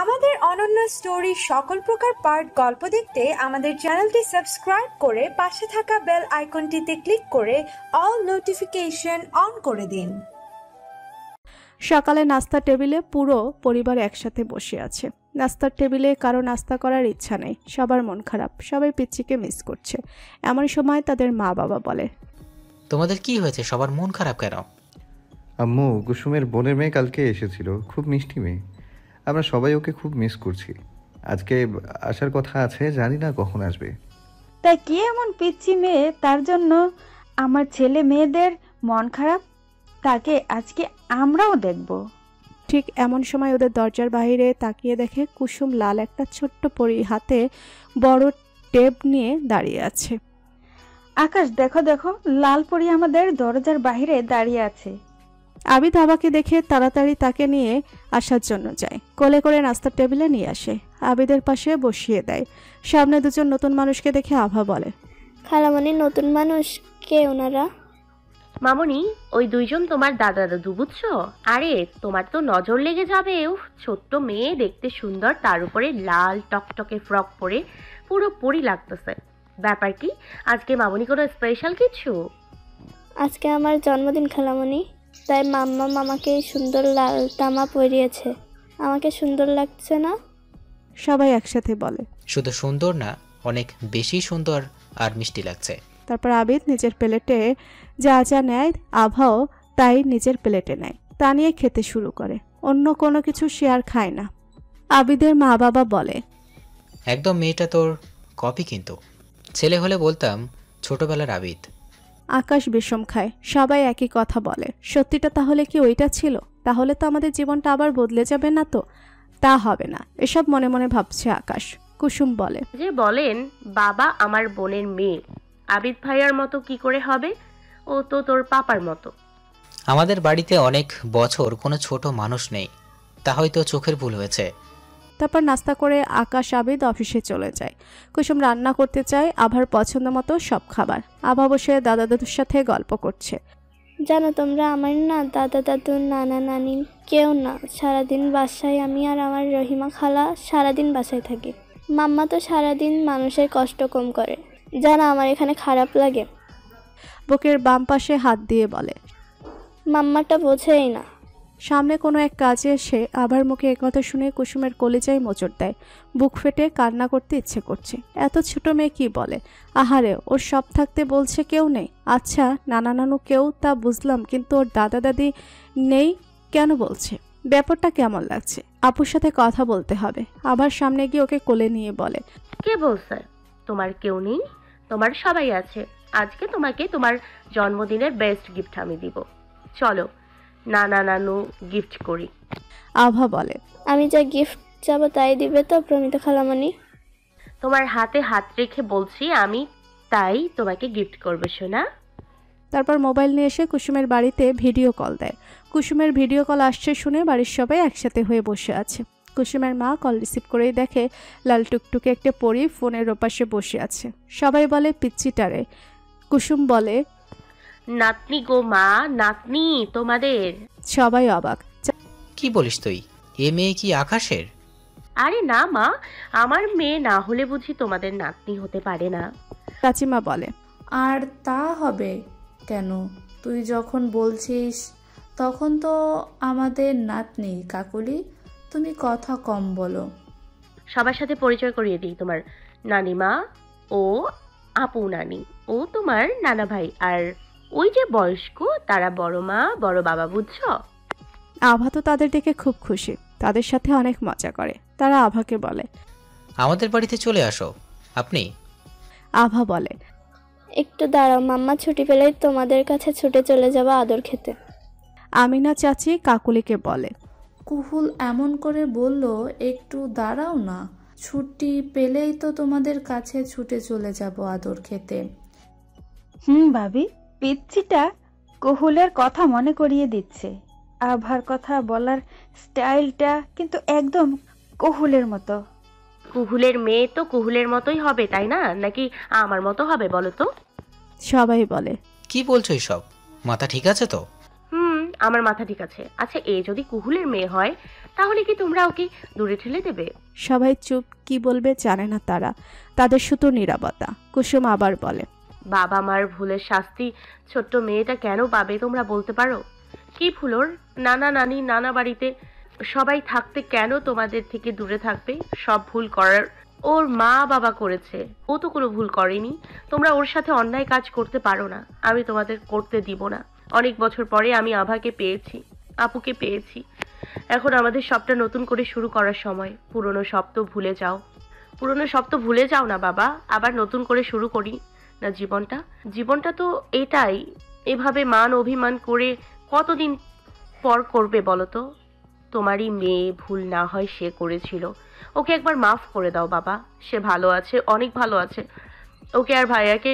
আমাদের অনন্য স্টোরি সকল প্রকার পার্ট গল্প দেখতে আমাদের চ্যানেলটি সাবস্ক্রাইব করে পাশে থাকা বেল আইকনটিতে ক্লিক করে অল নোটিফিকেশন অন করে দিন। সকালে নাস্তা টেবিলে পুরো পরিবার একসাথে বসে আছে। নাস্তার টেবিলে কারো নাস্তা করার ইচ্ছা নেই, সবার মন খারাপ, সবাই পিচ্চিকে মিস করছে। এমন সময় তাদের মা বাবা বলে, তোমাদের কি হয়েছে, সবার মন খারাপ কেন? আম্মু, কুসুমের বোনের মেয়ে কালকে এসেছিল, খুব মিষ্টি মেয়ে। আমরা সবাই ওকে খুব মিস করছি। আজকে আসার কথা আছে, জানি না কখন আসবে। তাই কি এমন পিচ্ছি মেয়ে তার জন্য আমার ছেলে মেয়েদের মন খারাপ? তাকে আজকে আমরাও দেখব। ঠিক এমন সময় ওদের দরজার বাইরে তাকিয়ে দেখে কুসুম লাল একটা ছোট্ট পরী হাতে বড় টেপ নিয়ে দাঁড়িয়ে আছে। আকাশ, দেখো দেখো, লাল পরী আমাদের দরজার বাইরে দাঁড়িয়ে আছে। আবিদ আবাকে দেখে তাড়াতাড়ি তাকে নিয়ে আসার জন্য যায়, কোলে করে নাস্তার টেবিলে নিয়ে আসে, আবিদের পাশে বসিয়ে দেয়। সামনে দুজন নতুন মানুষকে দেখে আভা বলে, খালামণি, নতুন মানুষ কে ওনারা? মামনি, ওই দুইজন তোমার দাদা দাদু, বুঝছো? আরে তোমার তো নজর লেগে যাবে। ছোট্ট মেয়ে, দেখতে সুন্দর, তার উপরে লাল টকটকে ফ্রক পরে পুরো পরি লাগতেছে। ব্যাপার কি আজকে মামনি, কোনো স্পেশাল কিছু? আজকে আমার জন্মদিন খালামণি, তাই মাম্মা মামাকে সুন্দর লাল তামা পরিয়েছে। আমাকে সুন্দর লাগছে না? সবাই একসাথে বলে, শুধু সুন্দর না, অনেক বেশি সুন্দর আর মিষ্টি লাগছে। তারপর আবিদ নিজের প্লেটে যা যা নেয়, আভাও তাই নিজের প্লেটে নেয়, তা নিয়ে খেতে শুরু করে। অন্য কোনো কিছু সে আর খায় না। আবিদের মা বাবা বলে, একদম মেয়েটা তোর কপি, কিন্তু ছেলে হলে বলতাম ছোটবেলার আবিদ। আকাশ বিষম খায়, সবাই একই কথা বলে। সত্যিটা তাহলে কি ওইটা ছিল? তাহলে তো আমাদের জীবনটা আবার বদলে যাবে না তো? তা হবে না, এসব মনে মনে ভাবছে আকাশ। কুসুম বলে, যে বলেন বাবা আমার বোনের মেয়ে, আবিদ ভাইয়ার মতো কি করে হবে? ও তো তোর পাপার মতো। আমাদের বাড়িতে অনেক বছর কোনো ছোট মানুষ নেই, তা হয়তো চোখের ভুল হয়েছে। তারপর নাস্তা করে আকাশ আবিদ অফিসে চলে যায়। কুসুম রান্না করতে চায় আভার পছন্দ মতো সব খাবার। আভা বসে দাদা দাদুর সাথে গল্প করছে। জানো তোমরা, আমার না দাদা দাদু নানা নানি কেউ না। সারাদিন বাসায় আমি আর আমার রহিমা খালা সারাদিন বাসায় থাকি। মাম্মা তো সারাদিন মানুষের কষ্ট কম করে। জানো আমার এখানে খারাপ লাগে। বুকের বাম পাশে হাত দিয়ে বলে, মাম্মাটা বোঝেই না। সামনে কোনো এক কাজে এসে আবার মুখে একথা শুনে কুসুমের কলিজায় মোচড় দেয়। বুক ফেটে কান্না করতে ইচ্ছে করছে। এত ছোট মেয়ে কি বলে? আহারে, ওর সব থাকতে বলছে কেউ নেই। আচ্ছা, নানা নানু কেউ তা বুঝলাম, কিন্তু ওর দাদা দাদি নেই কেন বলছে? ব্যাপারটা কেমন লাগছে? আপুর সাথে কথা বলতে হবে। আবার সামনে গিয়ে ওকে কোলে নিয়ে বলে, কে বলছে তোমার কেউ নেই? তোমার সবাই আছে। আজকে তোমাকে তোমার জন্মদিনের বেস্ট গিফট আমি দিব। চলো নানা নানু গিফট করি। আভা বলে, আমি যা গিফট চাবো তাই দিবে তো প্রমিতা খালামণি? তোমার হাতে হাত রেখে বলছি আমি, তাই তোমাকে গিফট করবে সোনা। তারপর মোবাইল নিয়ে এসে কুসুমের বাড়িতে ভিডিও কল দেয়। কুসুমের ভিডিও কল আসছে শুনে বাড়ির সবাই একসাথে হয়ে বসে আছে। কুসুমের মা কল রিসিভ করেই দেখে লাল টুকটুকে একটা পরী ফোনের ওপাশে বসে আছে। সবাই বলে পিচ্চিটারে। কুসুম বলে, নাতনি গো মা, নাতনি তোমাদের। সবাই অবাক। কি বলিস তুই? এ মেয়ে কি আকাশের? আরে না মা, আমার মেয়ে না হলে বুঝি তোমাদের নাতনি হতে পারে না? চাচিমা বলে, আর তা হবে কেন? তুই যখন বলছিস তখন তো আমাদের নাতনি। কাকুলি, তুমি কথা কম বলো। সবার সাথে পরিচয় করিয়ে দিই, তোমার নানিমা ও আপু নানি, ও তোমার নানা ভাই, আর ওই যে বয়স্ক তারা বড় মা বড় বাবা, বুঝছো? আভা তো তাদের দেখে খুব খুশি, তাদের সাথে অনেক মজা করে। তারা আভাকে বলে, আমাদের বাড়িতে চলে আসো। আপনি? আভা বলে, একটু দাঁড়াও, মাম্মা ছুটি পেলেই তোমাদের কাছে ছুটে চলে যাবো আদর খেতে। আমিনা চাচি কাকুলিকে বলে, কুহুল এমন করে বলল, একটু দাঁড়াও না, ছুটি পেলেই তো তোমাদের কাছে ছুটে চলে যাব আদর খেতে। ভাবি, পিচ্চিটা কুহুলের কথা মনে করিয়ে দিচ্ছে। আভার কথা বলার স্টাইলটা কিন্তু একদম কুহুলের মতো। কুহুলের মেয়ে তো কুহুলের মতোই হবে, তাই না? নাকি আমার মতো হবে বলো তো? সবাই বলে, কি বলছো এসব? মাথা ঠিক আছে তো? আমার মাথা ঠিক আছে। আচ্ছা, এ যদি কুহুলের মেয়ে হয় তাহলে কি তোমরা ওকে দূরে ঠেলে দেবে? সবাই চুপ, কি বলবে জানে না তারা। তাদের শুধু নীরবতা। কুসুম আবার বলে, বাবা মার ভুলের শাস্তি ছোট্ট মেয়েটা কেন পাবে তোমরা বলতে পারো? কি ভুল ওর? নানা নানি নানা বাড়িতে সবাই থাকতে কেন তোমাদের থেকে দূরে থাকবে? সব ভুল করার ওর মা বাবা করেছে, ও তো কোনো ভুল করেনি। তোমরা ওর সাথে অন্যায় কাজ করতে পারো না, আমি তোমাদের করতে দিব না। অনেক বছর পরে আমি আভাকে পেয়েছি, আপুকে পেয়েছি। এখন আমাদের সবটা নতুন করে শুরু করার সময়। পুরনো সব তো ভুলে যাও, পুরনো সব তো ভুলে যাও না বাবা, আবার নতুন করে শুরু করি না জীবনটা। জীবনটা তো এটাই, এভাবে মান অভিমান করে কতদিন পর করবে বলো তো? তোমারই মেয়ে, ভুল না হয় সে করেছিল, ওকে একবার মাফ করে দাও বাবা। সে ভালো আছে, অনেক ভালো আছে। ওকে আর ভাইয়াকে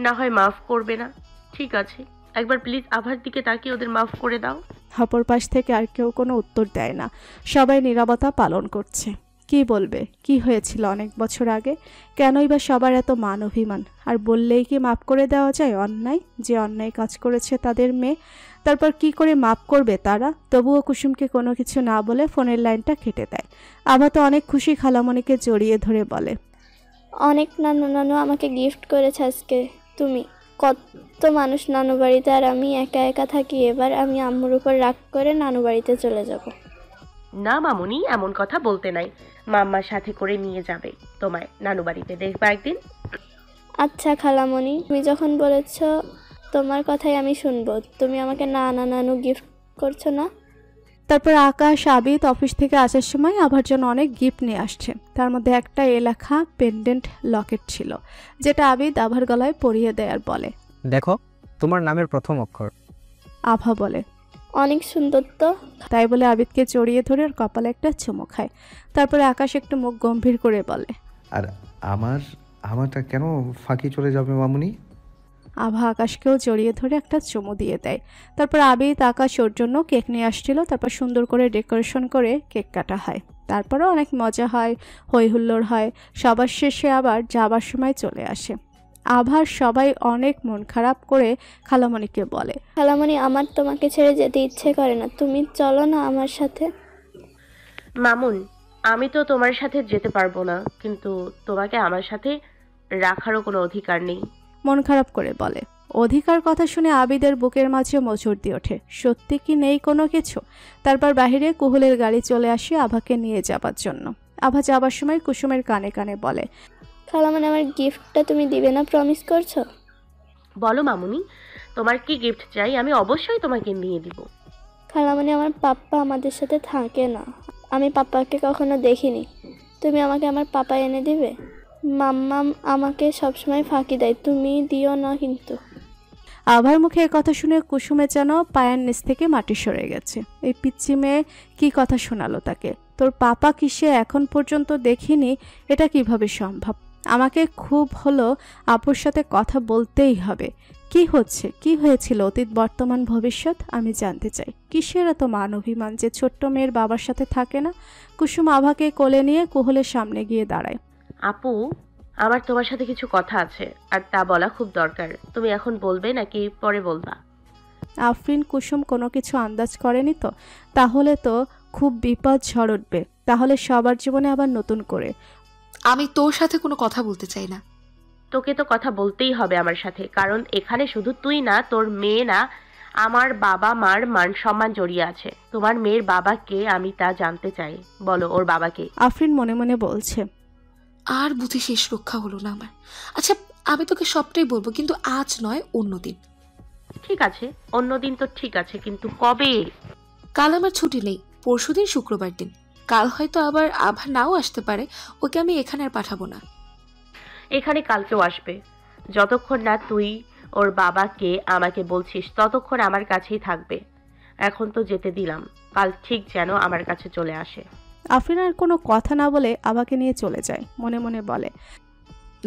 না হয় মাফ করবে না, ঠিক আছে? একবার প্লিজ আভার দিকে তাকিয়ে ওদের মাফ করে দাও। অপর পাশ থেকে আর কেউ কোনো উত্তর দেয় না। সবাই নীরবতা পালন করছে। কি বলবে? কি হয়েছিল অনেক বছর আগে? কেনই বা সবার এত মান অভিমান? আর বললেই কি মাফ করে দেওয়া যায় অন্যায়? যে অন্যায় কাজ করেছে তাদের মেয়ে, তারপর কি করে মাফ করবে তারা? তবুও কুসুমকে কোনো কিছু না বলে ফোনের লাইনটা কেটে দেয়। আভা তো অনেক খুশি, খালামণিকে জড়িয়ে ধরে বলে, অনেক নানু নানু আমাকে গিফট করেছে আজকে তুমি। কত মানুষ নানু বাড়িতে, আর আমি একা একা থাকি। এবার আমি আম্মুর উপর রাগ করে নানু বাড়িতে চলে যাব। না মামুনি, এমন কথা বলতে নাই। মাম্মার সাথে করে নিয়ে যাবে তোমায় নানু বাড়িতে, দেখবা একদিন। আচ্ছা খালামণি, তুমি যখন বলেছ তোমার কথাই আমি শুনবো। তুমি আমাকে নানা নানু গিফট করছো না? তারপর আকাশ আবিদ অফিস থেকে আসার সময় আভার জন্য অনেক গিফট নিয়ে আসছে। তার মধ্যে একটা লেখা পেন্ডেন্ট লকেট ছিল, যেটা আবিদ আভার গলায় পরিয়ে দেয় আর বলে, দেখো তোমার নামের প্রথম অক্ষর। আভা বলে, অনেক সুন্দর তো। তাই বলে আবিদকে জড়িয়ে ধরে ওর কপালে একটা চুমু খায়। তারপরে আকাশ একটু মুখ গম্ভীর করে বলে, আর আমারটা কেন ফাঁকি চলে যাবে মামুনি? আভা আকাশকেও জড়িয়ে ধরে একটা চুমু দিয়ে দেয়। তারপর আবিদ আকাশ ওর জন্য কেক নিয়ে আসছিল। তারপর সুন্দর করে ডেকোরেশন করে কেক কাটা হয়। তারপরও অনেক মজা হয়, হই হুল্লোড় হয়। সবার শেষে আবার যাবার সময় চলে আসে। আভার সবাই অনেক মন খারাপ করে খালামণিকে বলে, খালামণি, আমার তোমাকে ছেড়ে যেতে ইচ্ছে করে না, তুমি চলো না আমার সাথে। মামুন, আমি তো তোমার সাথে যেতে পারবো না, কিন্তু তোমাকে আমার সাথে রাখারও কোনো অধিকার নেই। মন খারাপ করে বলে। অধিকার কথা শুনে আবিদের বুকের মাঝে মোচড় দিয়ে ওঠে। সত্যি কি নেই কোনো কিছু? তারপর বাহিরে কুহুলের গাড়ি চলে আসে আভাকে নিয়ে যাবার জন্য। আভা যাবার সময় কুসুমের কানে কানে বলে, খালামণি, আমার গিফটটা তুমি দিবে না, প্রমিস করছো? বলো মামুনি, তোমার কি গিফট চাই? আমি অবশ্যই তোমাকে নিয়ে দিব। খালামণি, আমার পাপ্পা আমাদের সাথে থাকে না, আমি পাপ্পাকে কখনো দেখিনি। তুমি আমাকে আমার পাপা এনে দিবে? মাম্মাম আমাকে সবসময় ফাঁকি দেয়, তুমি দিও না কিন্তু। আভার মুখে কথা শুনে কুসুমে যেন পায়ের নিচ থেকে মাটি সরে গেছে। এই পিচ্চি মেয়ে কি কথা শোনালো তাকে? তোর পাপা কিসে এখন পর্যন্ত দেখিনি, এটা কিভাবে সম্ভব? আমাকে খুব হলো আপুর সাথে কথা বলতেই হবে। কি হচ্ছে, কি হয়েছিল অতীত বর্তমান ভবিষ্যৎ আমি জানতে চাই। কিসের এত মান অভিমান যে ছোট্ট মেয়ের বাবার সাথে থাকে না? কুসুম আভাকে কোলে নিয়ে কুহলের সামনে গিয়ে দাঁড়ায়। আপু, আমার তোমার সাথে কিছু কথা আছে, আর তা বলা খুব দরকার। তুমি এখন বলবে নাকি পরে বলবা? আফরিন কুসুম কোনো কিছু আন্দাজ করেনি তো? তাহলে তো খুব বিপদ ঝড় উঠবে। তাহলে সবার জীবনে আবার নতুন করে। আমি তোর সাথে কোনো কথা বলতে চাই না। তোকে তো কথা বলতেই হবে আমার সাথে, কারণ এখানে শুধু তুই না, তোর মেয়ে না, আমার বাবা মার মান সম্মান জড়িয়ে আছে। তোমার মেয়ের বাবা কে আমি তা জানতে চাই। বলো, ওর বাবাকে। আফরিন মনে মনে বলছে, আর বুঝি শেষ রক্ষা হলো না আমার। আচ্ছা, আমি তোকে সবটাই বলবো, কিন্তু আজ নয়, অন্যদিন। ঠিক আছে, অন্যদিন তো ঠিক আছে, কিন্তু কবে? কাল আমার ছুটি নেই, পরশুদিন শুক্রবার দিন। কাল হয়তো আবার আভা নাও আসতে পারে, ওকে আমি এখানে আর পাঠাবো না। এখানে কালকেও আসবে। যতক্ষণ না তুই ওর বাবাকে আমাকে বলছিস ততক্ষণ আমার কাছেই থাকবে। এখন তো যেতে দিলাম, কাল ঠিক যেন আমার কাছে চলে আসে। আফরিন আর কোনো কথা না বলে আভাকে নিয়ে চলে যায়। মনে মনে বলে,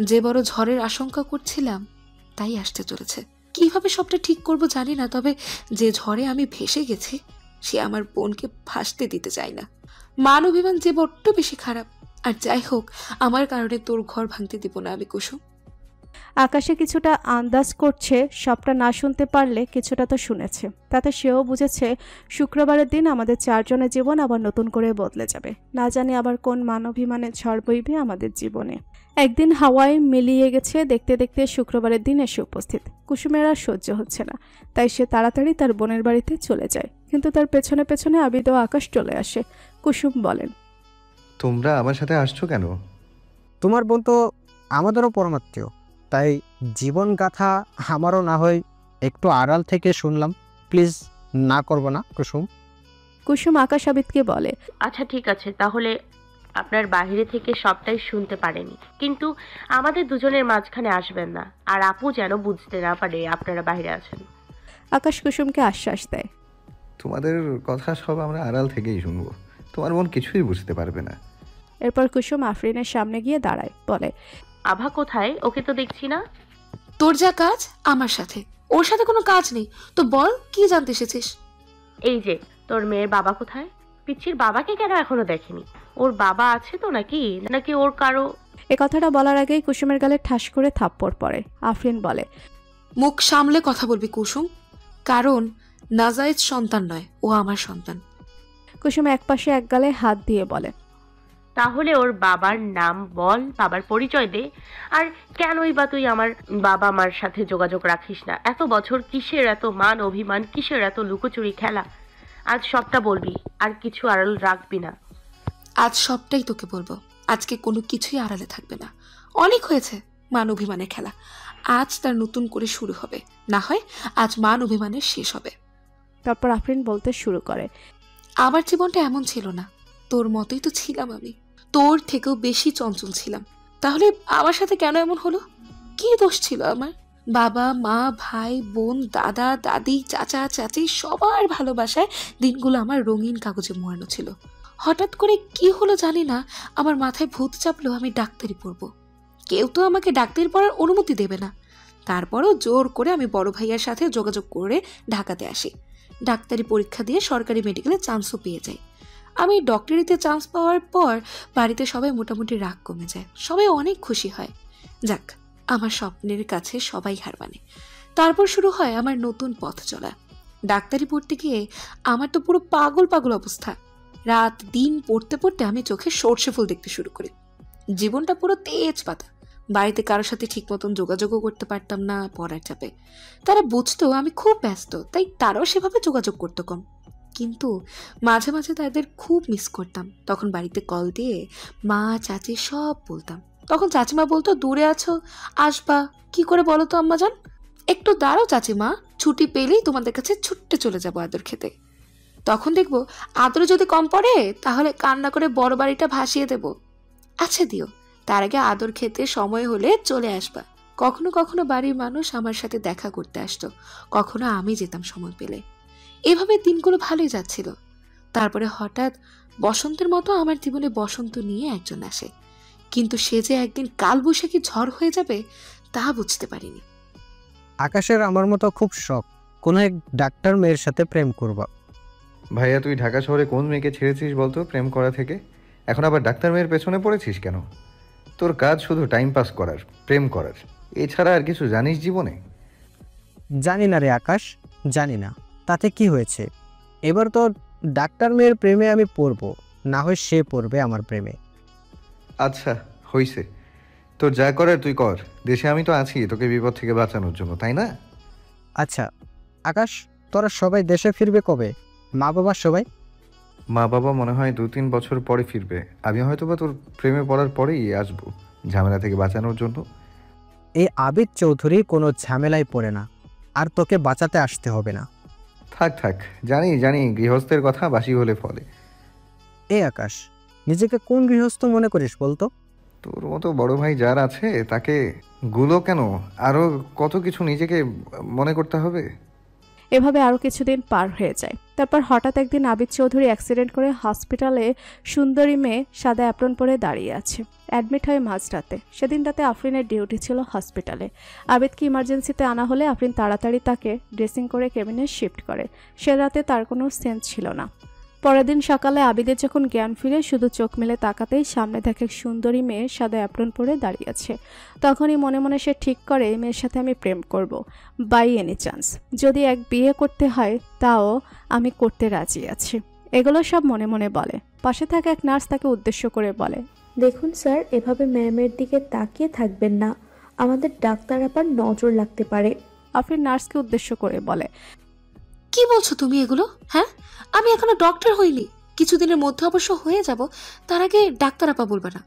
যে বড় ঝড়ের আশঙ্কা করছিলাম তাই আসতে চলেছে। কিভাবে সবটা ঠিক করব জানি না, তবে যে ঝড়ে আমি ভেসে গেছি সে আমার বোনকে ভাসতে দিতে চায় না। মান অভিমান যে বড্ড বেশি খারাপ। আর যাই হোক, আমার কারণে তোর ঘর ভাঙতে দিব না আমি কুসুম। আকাশে কিছুটা আন্দাজ করছে, সবটা না শুনতে পারলে কিছুটা তো শুনেছে। তাতে সেও বুঝেছে শুক্রবারের দিন আমাদের চারজনের জীবন আবার নতুন করে বদলে যাবে। না জানি আবার কোন মানবিমানে ঝড় বইবে আমাদের জীবনে। একদিন হাওয়ায় মিলিয়ে গেছে, দেখতে দেখতে শুক্রবারের দিন এসে উপস্থিত। কুসুমের আর সহ্য হচ্ছে না, তাই সে তাড়াতাড়ি তার বোনের বাড়িতে চলে যায়। কিন্তু তার পেছনে পেছনে আবিদ ও আকাশ চলে আসে। কুসুম বলেন, তোমরা আমার সাথে আসছো কেন? তোমার বোন তো আমাদেরও পরমাত্মীয়, তাই জীবন গাথা আমারও না হয় একটু আড়াল থেকে শুনলাম। প্লিজ না করবো না কুসুম। কুসুম আকাশ আবিদকে বলে, আচ্ছা ঠিক আছে, তাহলে আপনার বাইরে থেকে সবটাই শুনতে পারেনি, কিন্তু আমাদের দুজনের মাঝখানে আসবেন না। আর আপু যেন বুঝতে না পারে আপনারা বাইরে আছেন। আকাশ কুসুমকে আশ্বাস দেয়, তোমাদের কথা সব আমরা আড়াল থেকেই শুনবো, তোমার বোন কিছুই বুঝতে পারবে না। এরপর কুসুম আফরিনের সামনে গিয়ে দাঁড়ায়, বলে, আভা কোথায়? ওকে তো দেখছি না। তোর যা কাজ আমার সাথে, ওর সাথে কোনো কাজ নেই। তো বল, কি জানতে এসেছিস? এই যে তোর মেয়ের বাবা কোথায়? পিচ্ছির বাবাকে কেন এখনো দেখেনি? ওর বাবা আছে তো নাকি নাকি ওর কারো? এ কথাটা বলার আগেই কুসুমের গালে ঠাস করে থাপ্পড় পড়ে। আফরিন বলে, মুখ সামলে কথা বলবি কুসুম, কারণ নাজায়েজ সন্তান নয়, ও আমার সন্তান। কুসুম একপাশে এক গালে হাত দিয়ে বলে, তাহলে ওর বাবার নাম বল, বাবার পরিচয় দে। আর কেনই বা তুই আমার বাবা মার সাথে যোগাযোগ রাখিস না? এত বছর কিসের এত মান অভিমান, কিসের এত লুকোচুরি খেলা? আজ সবটা বলবি, আর কিছু আড়াল রাখবি না। আজ সবটাই তোকে বলবো। আজকে কোনো কিছুই আড়ালে থাকবে না। অনেক হয়েছে মান অভিমানের খেলা, আজ তার নতুন করে শুরু হবে। না হয় আজ মান অভিমানের শেষ হবে। তারপর আফরিন বলতে শুরু করে, আমার জীবনটা এমন ছিল না, তোর মতোই তো ছিলাম আমি। তোর থেকেও বেশি চঞ্চল ছিলাম। তাহলে আমার সাথে কেন এমন হলো? কি দোষ ছিল আমার? বাবা মা ভাই বোন দাদা দাদি চাচা চাচি সবার ভালোবাসায় দিনগুলো আমার রঙিন কাগজে মোড়ানো ছিল। হঠাৎ করে কি হলো জানি না, আমার মাথায় ভূত চাপলো আমি ডাক্তারি পড়বো। কেউ তো আমাকে ডাক্তারি পড়ার অনুমতি দেবে না। তারপরও জোর করে আমি বড় ভাইয়ার সাথে যোগাযোগ করে ঢাকাতে আসি। ডাক্তারি পরীক্ষা দিয়ে সরকারি মেডিকেলে চান্সও পেয়ে যাই। আমি ডক্টরিতে চান্স পাওয়ার পর বাড়িতে সবাই মোটামুটি রাগ কমে যায়, সবাই অনেক খুশি হয়। যাক, আমার স্বপ্নের কাছে সবাই হার মানে। তারপর শুরু হয় আমার নতুন পথ চলা। ডাক্তারি পড়তে গিয়ে আমার তো পুরো পাগল পাগল অবস্থা। রাত দিন পড়তে পড়তে আমি চোখে সর্ষে ফুল দেখতে শুরু করি। জীবনটা পুরো তেজ পাতা। বাড়িতে কারোর সাথে ঠিক মতন যোগাযোগও করতে পারতাম না পড়ার চাপে। তারা বুঝতো আমি খুব ব্যস্ত, তাই তারাও সেভাবে যোগাযোগ করতো কম। কিন্তু মাঝে মাঝে তাদের খুব মিস করতাম। তখন বাড়িতে কল দিয়ে মা চাচি সব বলতাম। তখন চাচিমা বলতো, দূরে আছো, আসবা। কি করে বলো তো আম্মা জান? একটু দাঁড়াও চাচিমা, ছুটি পেলেই তোমাদের কাছে ছুটতে চলে যাবো আদর খেতে। তখন দেখবো আদর যদি কম পড়ে তাহলে কান্না করে বড় বাড়িটা ভাসিয়ে দেব। আচ্ছা দিও, তার আগে আদর খেতে সময় হলে চলে আসবা। কখনো কখনো বাড়ির মানুষ আমার সাথে দেখা করতে আসতো, কখনো আমি যেতাম সময় পেলে। এভাবে দিনগুলো ভালোই যাচ্ছিল। তারপরে হঠাৎ বসন্তের মতো আমার জীবনে বসন্ত নিয়ে একজন আসে, কিন্তু সে যে একদিন কালবৈশাখী ঝড় হয়ে যাবে তা বুঝতে পারিনি। আকাশের আমার মতো খুব শখ কোনো এক ডাক্তার মেয়ের সাথে প্রেম করবা। ভাইয়া, তুই ঢাকা শহরে কোন মেয়েকে ছেড়েছিস বলতো প্রেম করা থেকে? এখন আবার ডাক্তার মেয়ের পেছনে পড়েছিস কেন? তোর কাজ শুধু টাইম পাস করার, প্রেম করার, এছাড়া আর কিছু জানিস জীবনে? জানি না রে আকাশ, জানি না। তাতে কি হয়েছে? এবার তো ডাক্তার মেয়ের প্রেমে আমি পড়বো, না হয় সে পড়বে আমার প্রেমে। আচ্ছা হইছে, তোর যা করার তুই কর। দেশে আমি তো আছি তোকে বিপদ থেকে বাঁচানোর জন্য, তাই না? আচ্ছা আকাশ, তোরা সবাই দেশে ফিরবে কবে? মা বাবা সবাই? মা বাবা মনে হয় 2-3 বছর পরে ফিরবে। আমি হয়তো বা তোর প্রেমে পড়ার পরেই আসবো, ঝামেলা থেকে বাঁচানোর জন্য। এই আবিদ চৌধুরী কোনো ঝামেলায় পড়ে না, আর তোকে বাঁচাতে আসতে হবে না। থাক থাক, জানি জানি গৃহস্থের কথা বাসি হলে ফলে। এই আকাশ, নিজেকে কোন গৃহস্থ মনে করিস বলতো? তোর মতো বড় ভাই যার আছে তাকে গুলো কেন, আরো কত কিছু নিজেকে মনে করতে হবে। এভাবে আরও কিছুদিন পার হয়ে যায়। তারপর হঠাৎ একদিন আবিদ চৌধুরী অ্যাক্সিডেন্ট করে হসপিটালে সুন্দরী মেয়ে সাদা অ্যাপ্রন পরে দাঁড়িয়ে আছে। অ্যাডমিট হয় মাঝরাতে। সেদিন রাতে আফরিনের ডিউটি ছিল হসপিটালে। আবিদকে ইমার্জেন্সিতে আনা হলে আফরিন তাড়াতাড়ি তাকে ড্রেসিং করে কেবিনে শিফট করে। সে রাতে তার কোনো সেন্স ছিল না। পরের দিন সকালে আবিদের যখন জ্ঞান ফিরে শুধু চোখ মেলে তাকাতেই সামনে দেখে এক সুন্দরী মেয়ে সাদা অ্যাপ্রন পরে দাঁড়িয়ে আছে। তখনই মনে মনে সে ঠিক করে এই মেয়ের সাথে আমি প্রেম করব, বাই এনি চান্স। যদি এক বিয়ে করতে হয় তাও আমি করতে রাজি আছি। এগুলো সব মনে মনে বলে। পাশে থাকা এক নার্স তাকে উদ্দেশ্য করে বলে, দেখুন স্যার, এভাবে ম্যামের দিকে তাকিয়ে থাকবেন না, আমাদের ডাক্তার আবার নজর লাগতে পারে। আফরিন নার্সকে উদ্দেশ্য করে বলে, কি বলছো তুমি এগুলো? হ্যাঁ, আমি এখনো ডক্টর হইনি, কিছুদিনের মধ্যে অবশ্য হয়ে যাব, তার আগে ডাক্তার আপা বলবে না।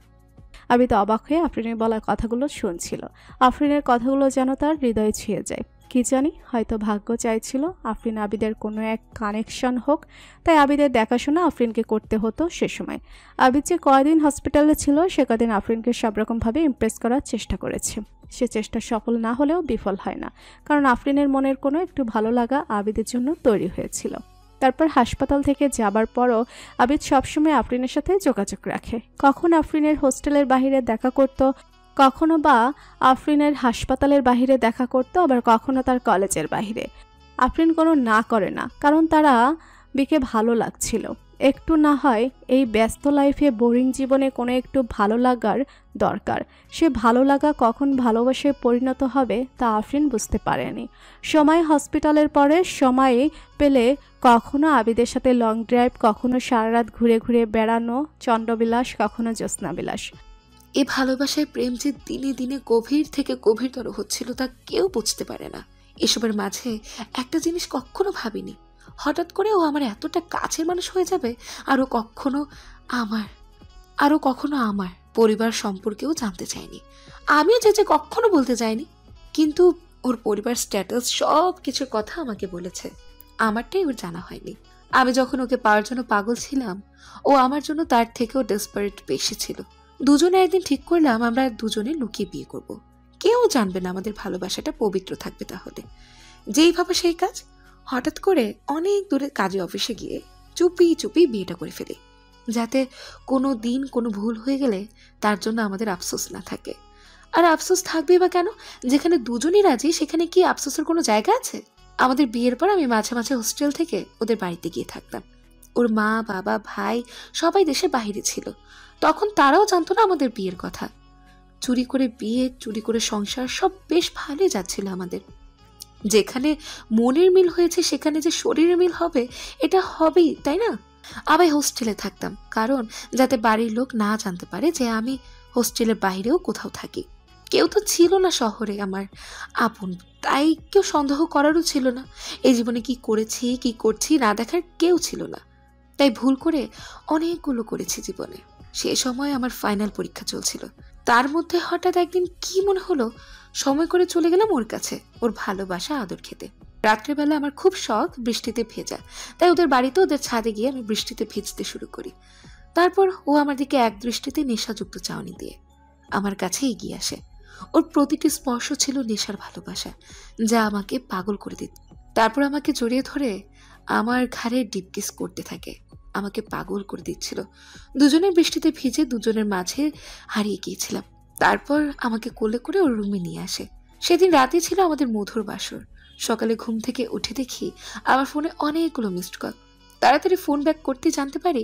আমি তো অবাক হয়ে আফরিনের বলা কথাগুলো শুনছিল। আফরিনের কথাগুলো যেন তার হৃদয়ে ছুঁয়ে যায়। কি জানি, হয়তো ভাগ্য চাইছিল আফরিন আবিদের কোনো এক কানেকশন হোক, তাই আবিদের দেখাশোনা আফরিনকে করতে হতো সে সময়। আবিদ যে কয়দিন হসপিটালে ছিল সে কদিন আফরিনকে সব রকমভাবে ইমপ্রেস করার চেষ্টা করেছে। সে চেষ্টা সফল না হলেও বিফল হয় না, কারণ আফরিনের মনের কোনো একটু ভালো লাগা আবিদের জন্য তৈরি হয়েছিল। তারপর হাসপাতাল থেকে যাবার পরও আবিদ সবসময় আফরিনের সাথে যোগাযোগ রাখে। কখন আফরিনের হোস্টেলের বাইরে দেখা করত, কখনো বা আফরিনের হাসপাতালের বাইরে দেখা করত, আবার কখনো তার কলেজের বাইরে। আফরিন কোনো না করে না, কারণ তারা বিকে ভালো লাগছিল। একটু না হয় এই ব্যস্ত লাইফে বোরিং জীবনে কোনো একটু ভালো লাগার দরকার। সে ভালো লাগা কখন ভালোবাসায় পরিণত হবে তা আফরিন বুঝতে পারেনি। সময় হসপিটালের পরে সময় পেলে কখনো আবিদের সাথে লং ড্রাইভ, কখনো সারা রাত ঘুরে ঘুরে বেড়ানো, চন্দ্রবিলাস, কখনো জ্যোৎস্নাবিলাস। এই ভালোবাসায় প্রেম যে দিনে দিনে গভীর থেকে গভীরতর হচ্ছিল তা কেউ বুঝতে পারে না। এসবের মাঝে একটা জিনিস কখনো ভাবিনি, হঠাৎ করে ও আমার এতটা কাছের মানুষ হয়ে যাবে, আরও কখনো আমার পরিবার সম্পর্কেও জানতে চাইনি। আমিও যে কখনো বলতে চাইনি, কিন্তু ওর পরিবার স্ট্যাটাস সব কিছুর কথা আমাকে বলেছে, আমারটাই ওর জানা হয়নি। আমি যখন ওকে পাওয়ার জন্য পাগল ছিলাম, ও আমার জন্য তার থেকেও ডেসপারেট বেশি ছিল। দুজনে একদিন ঠিক করলাম আমরা দুজনে লুকিয়ে বিয়ে করব, কেউ জানবে না আমাদের ভালোবাসাটা পবিত্র থাকবে। তাহলে যেই ভাবে সেই কাজ, হঠাৎ করে অনেক দূরে কাজে অফিসে গিয়ে চুপি চুপি বিয়েটা করে ফেলি, যাতে কোনো দিন কোনো ভুল হয়ে গেলে তার জন্য আমাদের আফসোস না থাকে। আর আফসোস থাকবে বা কেন, যেখানে দুজনই রাজি সেখানে কি আফসোসের কোনো জায়গা আছে? আমাদের বিয়ের পর আমি মাঝে মাঝে হোস্টেল থেকে ওদের বাড়িতে গিয়ে থাকতাম। ওর মা, বাবা, ভাই সবাই দেশের বাইরে ছিল, তখন তারাও জানতো না আমাদের বিয়ের কথা। চুরি করে বিয়ে, চুরি করে সংসার, সব বেশ ভালোই যাচ্ছিল আমাদের। যেখানে মনের মিল হয়েছে সেখানে যে শরীরের মিল হবে এটা হবেই, তাই না? আবার হোস্টেলে থাকতাম, কারণ যাতে বাড়ির লোক না জানতে পারে যে আমি হোস্টেলের বাইরেও কোথাও থাকি। কেউ তো ছিল না শহরে আমার আপন, তাই কেউ সন্দেহ করারও ছিল না। এই জীবনে কি করেছি কি করছি না দেখার কেউ ছিল না, তাই ভুল করে অনেকগুলো করেছি জীবনে। সে সময় আমার ফাইনাল পরীক্ষা চলছিল, তার মধ্যে হঠাৎ একদিন কি মনে হলো সময় করে চলে গেলাম ওর কাছে, ওর ভালোবাসা আদর খেতে। রাত্রেবেলা আমার খুব শখ বৃষ্টিতে ভেজা, তাই ওদের বাড়িতে ওদের ছাদে গিয়ে আমি বৃষ্টিতে ভিজতে শুরু করি। তারপর ও আমার দিকে এক দৃষ্টিতে নেশাযুক্ত চাউনি দিয়ে আমার কাছে এগিয়ে আসে। ওর প্রতিটি স্পর্শ ছিল নেশার ভালোবাসা, যা আমাকে পাগল করে দিত। তারপর আমাকে জড়িয়ে ধরে আমার ঘাড়ে ডিপ কিস করতে থাকে, আমাকে পাগল করে দিচ্ছিল। দুজনের বৃষ্টিতে ভিজে দুজনের মাঝে হারিয়ে গিয়েছিলাম। তারপর আমাকে কোলে করে ওর রুমে নিয়ে আসে। সেদিন রাতে ছিল আমাদের মধুর বাসর। সকালে ঘুম থেকে উঠে দেখি আমার ফোনে অনেকগুলো মিসড কল। তাড়াতাড়ি ফোন ব্যাক করতে জানতে পারি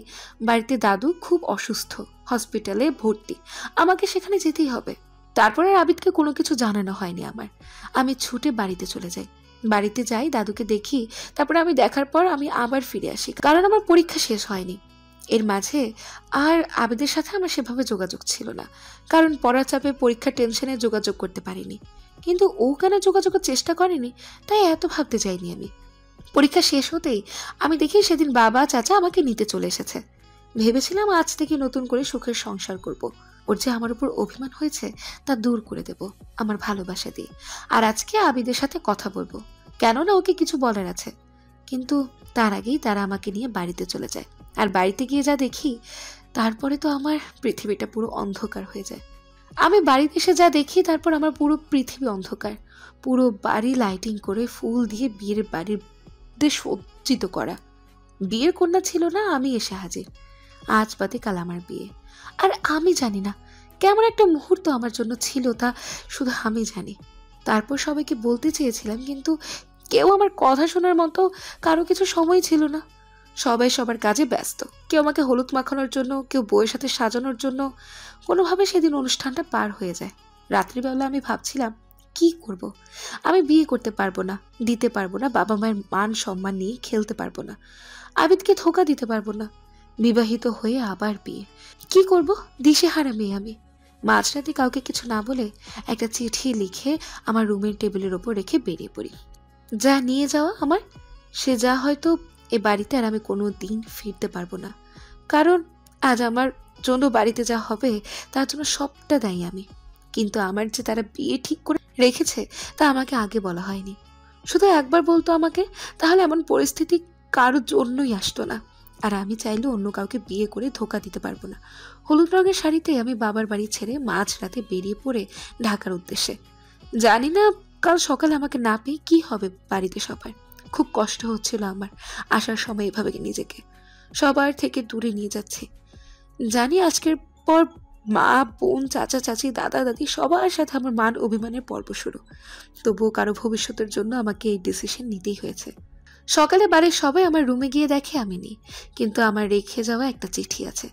বাড়িতে দাদু খুব অসুস্থ, হসপিটালে ভর্তি, আমাকে সেখানে যেতেই হবে। তারপরে আবিদকে কোনো কিছু জানানো হয়নি আমার। আমি ছুটে বাড়িতে চলে যাই। বাড়িতে যাই, দাদুকে দেখি, তারপরে আমি দেখার পর আমি আবার ফিরে আসি, কারণ আমার পরীক্ষা শেষ হয়নি। এর মাঝে আর আবিদের সাথে আমার সেভাবে যোগাযোগ ছিল না, কারণ পড়ার চাপে পরীক্ষার টেনশনে যোগাযোগ করতে পারিনি। কিন্তু ও কেন যোগাযোগের চেষ্টা করেনি তাই এত ভাবতে চাইনি আমি। পরীক্ষা শেষ হতেই আমি দেখি সেদিন বাবা চাচা আমাকে নিতে চলে এসেছে। ভেবেছিলাম আজ থেকে নতুন করে সুখের সংসার করব। ওর যে আমার উপর অভিমান হয়েছে তা দূর করে দেব আমার ভালোবাসা দিয়ে। আর আজকে আবিদের সাথে কথা বলবো, কেননা ওকে কিছু বলার আছে। কিন্তু তার আগেই তারা আমাকে নিয়ে বাড়িতে চলে যায়। আর বাড়িতে গিয়ে যা দেখি, তারপরে তো আমার পৃথিবীটা পুরো অন্ধকার হয়ে যায়। আমি বাড়িতে এসে যা দেখি, তারপর আমার পুরো পৃথিবী অন্ধকার। পুরো বাড়ি লাইটিং করে ফুল দিয়ে বিয়ের বাড়ির সজ্জিত করা। বিয়ের কন্যা ছিল না, আমি এসে হাজির। আজ বাদে কাল আমার বিয়ে। আর আমি জানি না কেমন একটা মুহূর্ত আমার জন্য ছিল, তা শুধু আমি জানি। তারপর সবাইকে বলতে চেয়েছিলাম, কিন্তু কেউ আমার কথা শোনার মতো কারো কিছু সময় ছিল না। সবাই সবার কাজে ব্যস্ত, কেউ আমাকে হলুদ মাখানোর জন্য, কেউ বউয়ের সাথে সাজানোর জন্য। কোনোভাবে সেদিন অনুষ্ঠানটা পার হয়ে যায়। রাত্রিবেলা আমি ভাবছিলাম কি করব। আমি বিয়ে করতে পারবো না, দিতে পারবো না বাবা মায়ের মান সম্মান নিয়ে খেলতে পারবো না, আবিদকে ধোকা দিতে পারবো না। বিবাহিত হয়ে আবার বিয়ে, কি করব? দিশেহারা মেয়ে আমি। মাঝরাতে কাউকে কিছু না বলে একটা চিঠি লিখে আমার রুমের টেবিলের ওপর রেখে বেরিয়ে পড়ি। যা নিয়ে যাওয়া আমার, সে যা হয়তো এ বাড়িতে আর আমি কোনো দিন ফিরতে পারবো না। কারণ আজ আমার জন্য বাড়িতে যা হবে তার জন্য সবটা দায়ী আমি। কিন্তু আমার যে তারা বিয়ে ঠিক করে রেখেছে তা আমাকে আগে বলা হয়নি। শুধু একবার বলতো আমাকে, তাহলে এমন পরিস্থিতি কারোর জন্যই আসতো না। আর আমি চাইলে অন্য কাউকে বিয়ে করে ধোকা দিতে পারবো না। হলুদ রঙের শাড়িতে আমি বাবার বাড়ি ছেড়ে মাঝরাতে বেরিয়ে পড়ে ঢাকার উদ্দেশ্যে। জানি না কাল সকালে আমাকে না পেয়ে কি হবে বাড়িতে সবার। খুব কষ্ট হচ্ছিল আমার আসার সময় এভাবে নিজেকে সবার থেকে দূরে নিয়ে যাচ্ছি। জানি আজকের পর মা, বোন, চাচা, চাচি, দাদা, দাদি সবার সাথে আমার মান অভিমানের পর্ব শুরু। তবুও কারো ভবিষ্যতের জন্য আমাকে এই ডিসিশন নিতেই হয়েছে। সকালে বাড়ির সবাই আমার রুমে গিয়ে দেখে আমি নেই, কিন্তু আমার রেখে যাওয়া একটা চিঠি আছে।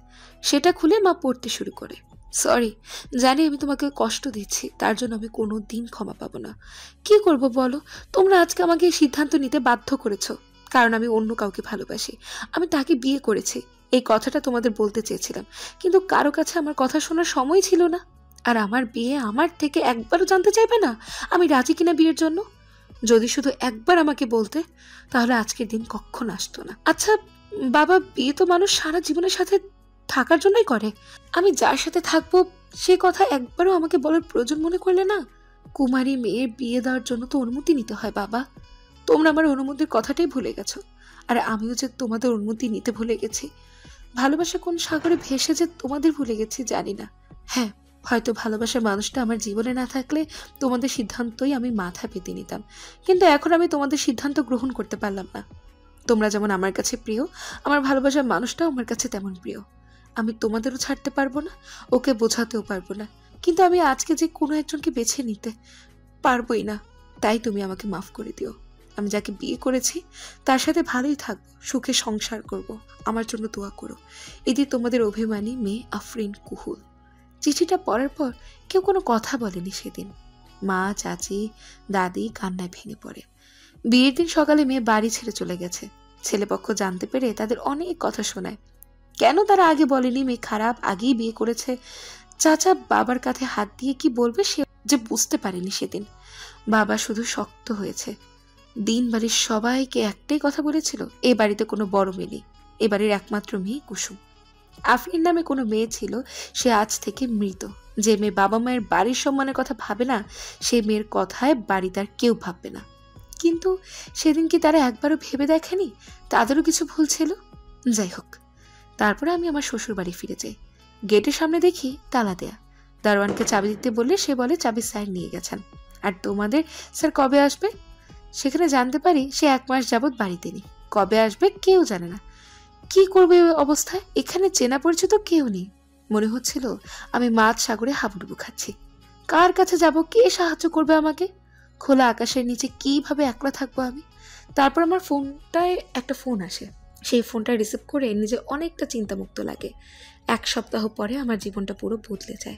সেটা খুলে মা পড়তে শুরু করে। সরি, জানি আমি তোমাকে কষ্ট দিচ্ছি, তার জন্য আমি কোনো দিন ক্ষমা পাবো না। কি করব বলো? তোমরা আজকে আমাকে এই সিদ্ধান্ত নিতে বাধ্য করেছো, কারণ আমি অন্য কাউকে ভালোবাসি, আমি তাকে বিয়ে করেছি। এই কথাটা তোমাদের বলতে চেয়েছিলাম, কিন্তু কারো কাছে আমার কথা শোনার সময় ছিল না। আর আমার বিয়ে আমার থেকে একবারও জানতে চাইবে না আমি রাজি কিনা বিয়ের জন্য? যদি শুধু একবার আমাকে বলতে, তাহলে আজকের দিন কখনো আসতো না। আচ্ছা বাবা, বিয়ে তো মানুষ সারা জীবনের সাথে থাকার জন্যই করে। আমি যার সাথে থাকবো সে কথা একবারও আমাকে বলার প্রয়োজন মনে করলে না? কুমারী মেয়ের বিয়ে দেওয়ার জন্য তো অনুমতি নিতে হয় বাবা। তোমরা আমার অনুমতির কথাটাই ভুলে গেছো, আর আমিও যে তোমাদের অনুমতি নিতে ভুলে গেছি। ভালোবাসা কোন সাগরে ভেসে যে তোমাদের ভুলে গেছি জানি না। হ্যাঁ, হয়তো ভালোবাসার মানুষটা আমার জীবনে না থাকলে তোমাদের সিদ্ধান্তই আমি মাথা পেতে নিতাম, কিন্তু এখন আমি তোমাদের সিদ্ধান্ত গ্রহণ করতে পারলাম না। তোমরা যেমন আমার কাছে প্রিয়, আমার ভালোবাসার মানুষটাও আমার কাছে তেমন প্রিয়। আমি তোমাদেরও ছাড়তে পারবো না, ওকে বোঝাতেও পারবো না, কিন্তু আমি আজকে যে কোনো একজনকে বেছে নিতে পারবোই না। তাই তুমি আমাকে মাফ করে দিও। আমি যাকে বিয়ে করেছি তার সাথে ভালোই থাকবো, সুখে সংসার করব। আমার জন্য দোয়া করো। এদি তোমাদের অভিমানী মেয়ে আফরিন কুহুল। চিঠিটা পড়ার পর কেউ কোনো কথা বলেনি সেদিন। মা, চাচি, দাদি কান্নায় ভেঙে পড়ে। বিয়ের দিন সকালে মেয়ে বাড়ি ছেড়ে চলে গেছে। ছেলেপক্ষ জানতে পেরে তাদের অনেক কথা শোনায়। কেন তারা আগে বলেনি মেয়ে খারাপ, আগেই বিয়ে করেছে? চাচা বাবার কাঁধে হাত দিয়ে কি বলবে সে যে বুঝতে পারেনি সেদিন। বাবা শুধু শক্ত হয়েছে। দিন বাড়ির সবাইকে একটাই কথা বলেছিল, এ বাড়িতে কোনো বড় মেয়ে নেই, এ বাড়ির একমাত্র মেয়ে কুসুম। আফরিন নামে কোনো মেয়ে ছিল, সে আজ থেকে মৃত। যে মেয়ে বাবা মায়ের বাড়ির সম্মানের কথা ভাবে না, সেই মেয়ের কথায় বাড়িতে আর কেউ ভাববে না। কিন্তু সেদিন কি তারা একবারও ভেবে দেখেনি তাদেরও কিছু ভুল ছিল? যাই হোক, তারপরে আমি আমার শ্বশুর বাড়ি ফিরে যাই। গেটের সামনে দেখি তালা দেয়া। দারোয়ানকে চাবি দিতে বললে সে বলে চাবি স্যার নিয়ে গেছেন। আর তোমাদের স্যার কবে আসবে? সেখানে জানতে পারি সে 1 মাস যাবৎ বাড়িতে নেই। কবে আসবে কেউ জানে না। কি করবে ওই অবস্থায়? এখানে চেনা পরিচিত কেউ নেই। মনে হচ্ছিল আমি মাঝ সাগরে হাবুডুবু খাচ্ছি। কার কাছে যাব? কে সাহায্য করবে আমাকে? খোলা আকাশের নিচে কিভাবে একলা থাকবো আমি? তারপর আমার ফোনটায় একটা ফোন আসে। সেই ফোনটা রিসিভ করে নিজে অনেকটা চিন্তামুক্ত লাগে। 1 সপ্তাহ পরে আমার জীবনটা পুরো বদলে যায়।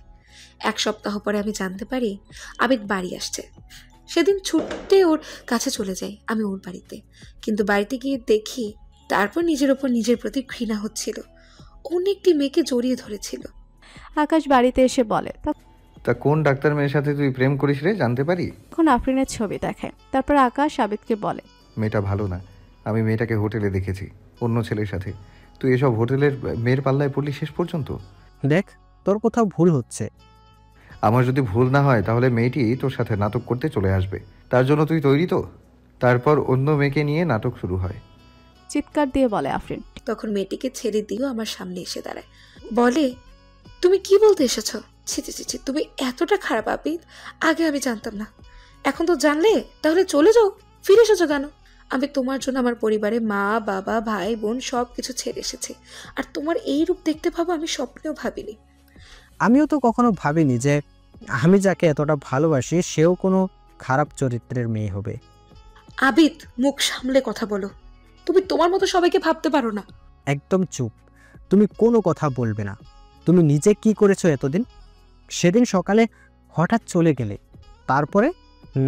1 সপ্তাহ পরে আমি জানতে পারি আবিদ বাড়ি আসছে। সেদিন ছুটতে ওর কাছে চলে যাই আমি ওর বাড়িতে। কিন্তু বাড়িতে গিয়ে দেখি তারপর নিজের ওপর নিজের প্রতি ঘৃণা হচ্ছিল। অনেকটি মেয়েকে জড়িয়ে ধরেছিল। আকাশ বাড়িতে এসে বলে, তা কোন ডাক্তার মেয়ের সাথে তুই প্রেম করিস রে, জানতে পারি? তখন আফরিনের ছবি দেখায়। তারপর আকাশ আবিদকে বলে, মেয়েটা ভালো না, আমি মেয়েটাকে হোটেলে দেখেছি অন্য ছেলের সাথে। তুই এসব হোটেলের মেয়ের পাল্লায় পড়লি শেষ পর্যন্ত। দেখ, তোর কোথাও ভুল হচ্ছে। আমার যদি ভুল না হয় তাহলে মেয়েটি তোর সাথে নাটক করতে চলে আসবে। তার জন্য তুই তৈরি তো? তারপর অন্য মেয়েকে নিয়ে নাটক শুরু হয়। চিৎকার দিয়ে বলে আফরিন। তখন মেয়েটিকে ছেড়ে দিয়েও আমার সামনে এসে দাঁড়ায়। বলে, তুমি কি বলতে এসেছো? ছি ছি ছি, তুমি এতটা খারাপ আবিদ, আগে আমি জানতাম না। এখন তো জানলে, তাহলে চলে যাও। ফিরে এসেছো কেন? আমি তোমার জন্য আমার পরিবারে মা, বাবা, ভাই, বোন সব কিছু ছেড়ে এসেছি। আর তোমার এই রূপ দেখতে পাবো আমি স্বপ্নেও ভাবিনি। আমিও তো কখনো ভাবিনি যে আমি যাকে এতটা ভালোবাসি সেও কোনো খারাপ চরিত্রের মেয়ে হবে। আবিদ, মুখ সামলে কথা বলো। তুমি তোমার মতো সবাইকে ভাবতে পারো না। একদম চুপ। তুমি কোনো কথা বলবে না। তুমি নিজে কি করেছো এতদিন? সেদিন সকালে হঠাৎ চলে গেলে, তারপরে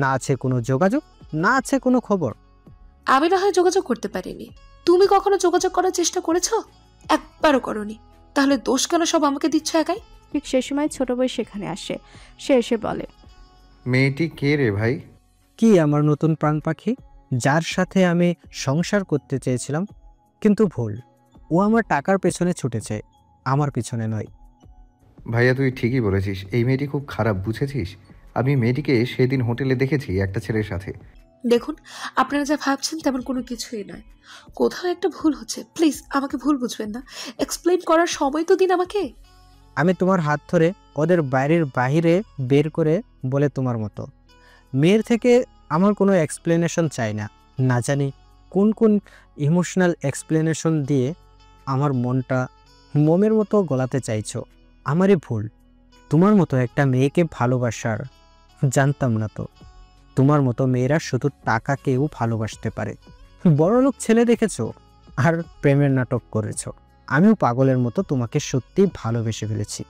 না আছে কোনো যোগাযোগ, না আছে কোনো খবর। আমি না হয় যোগাযোগ করতে পারিনি, তুমি কখনো যোগাযোগ করার চেষ্টা করেছো? একবারও করনি, তাহলে দোষ কেন সব আমাকে দিচ্ছ একাই? ঠিক সে সময় ছোট ভাই সেখানে আসে। সে এসে বলে, মেয়েটি কে রে ভাই? কি আমার নতুন প্রাণ পাখি, যার সাথে আমি সংসার করতে চেয়েছিলাম, কিন্তু ভুল। ও আমার টাকার পেছনে ছুটেছে, আমার পিছনে নয়। ভাইয়া তুই ঠিকই বলেছিস, এই মেয়েটি খুব খারাপ, বুঝেছিস? আমি মেয়েটিকে সেদিন হোটেলে দেখেছি একটা ছেলের সাথে। দেখুন, আপনারা যা ভাবছেন তেমন কোনো কিছুই নয়, কোথাও একটা ভুল হচ্ছে। প্লিজ আমাকে ভুল বুঝবেন না, এক্সপ্লেইন করার সময় তো দিন আমাকে। আমি তোমার হাত ধরে ওদের বাইরের বাহিরে বের করে বলে তোমার মতো মেয়ের থেকে আমার কোনো এক্সপ্লেনেশন চাই না। না জানি কোন কোন ইমোশনাল এক্সপ্লেনেশন দিয়ে আমার মনটা মোমের মতো গলাতে চাইছো। আমারই ভুল। তোমার মতো একটা মেয়েকে ভালোবাসার জানতাম না তো। তোমার মতো মেয়েরা শুধু টাকাকেও ভালোবাসতে পারে। বড়লোক ছেলে দেখেছো আর প্রেমের নাটক করেছো। আমিও পাগলের মতো তোমাকে সত্যি ভালোবেসে ফেলেছি।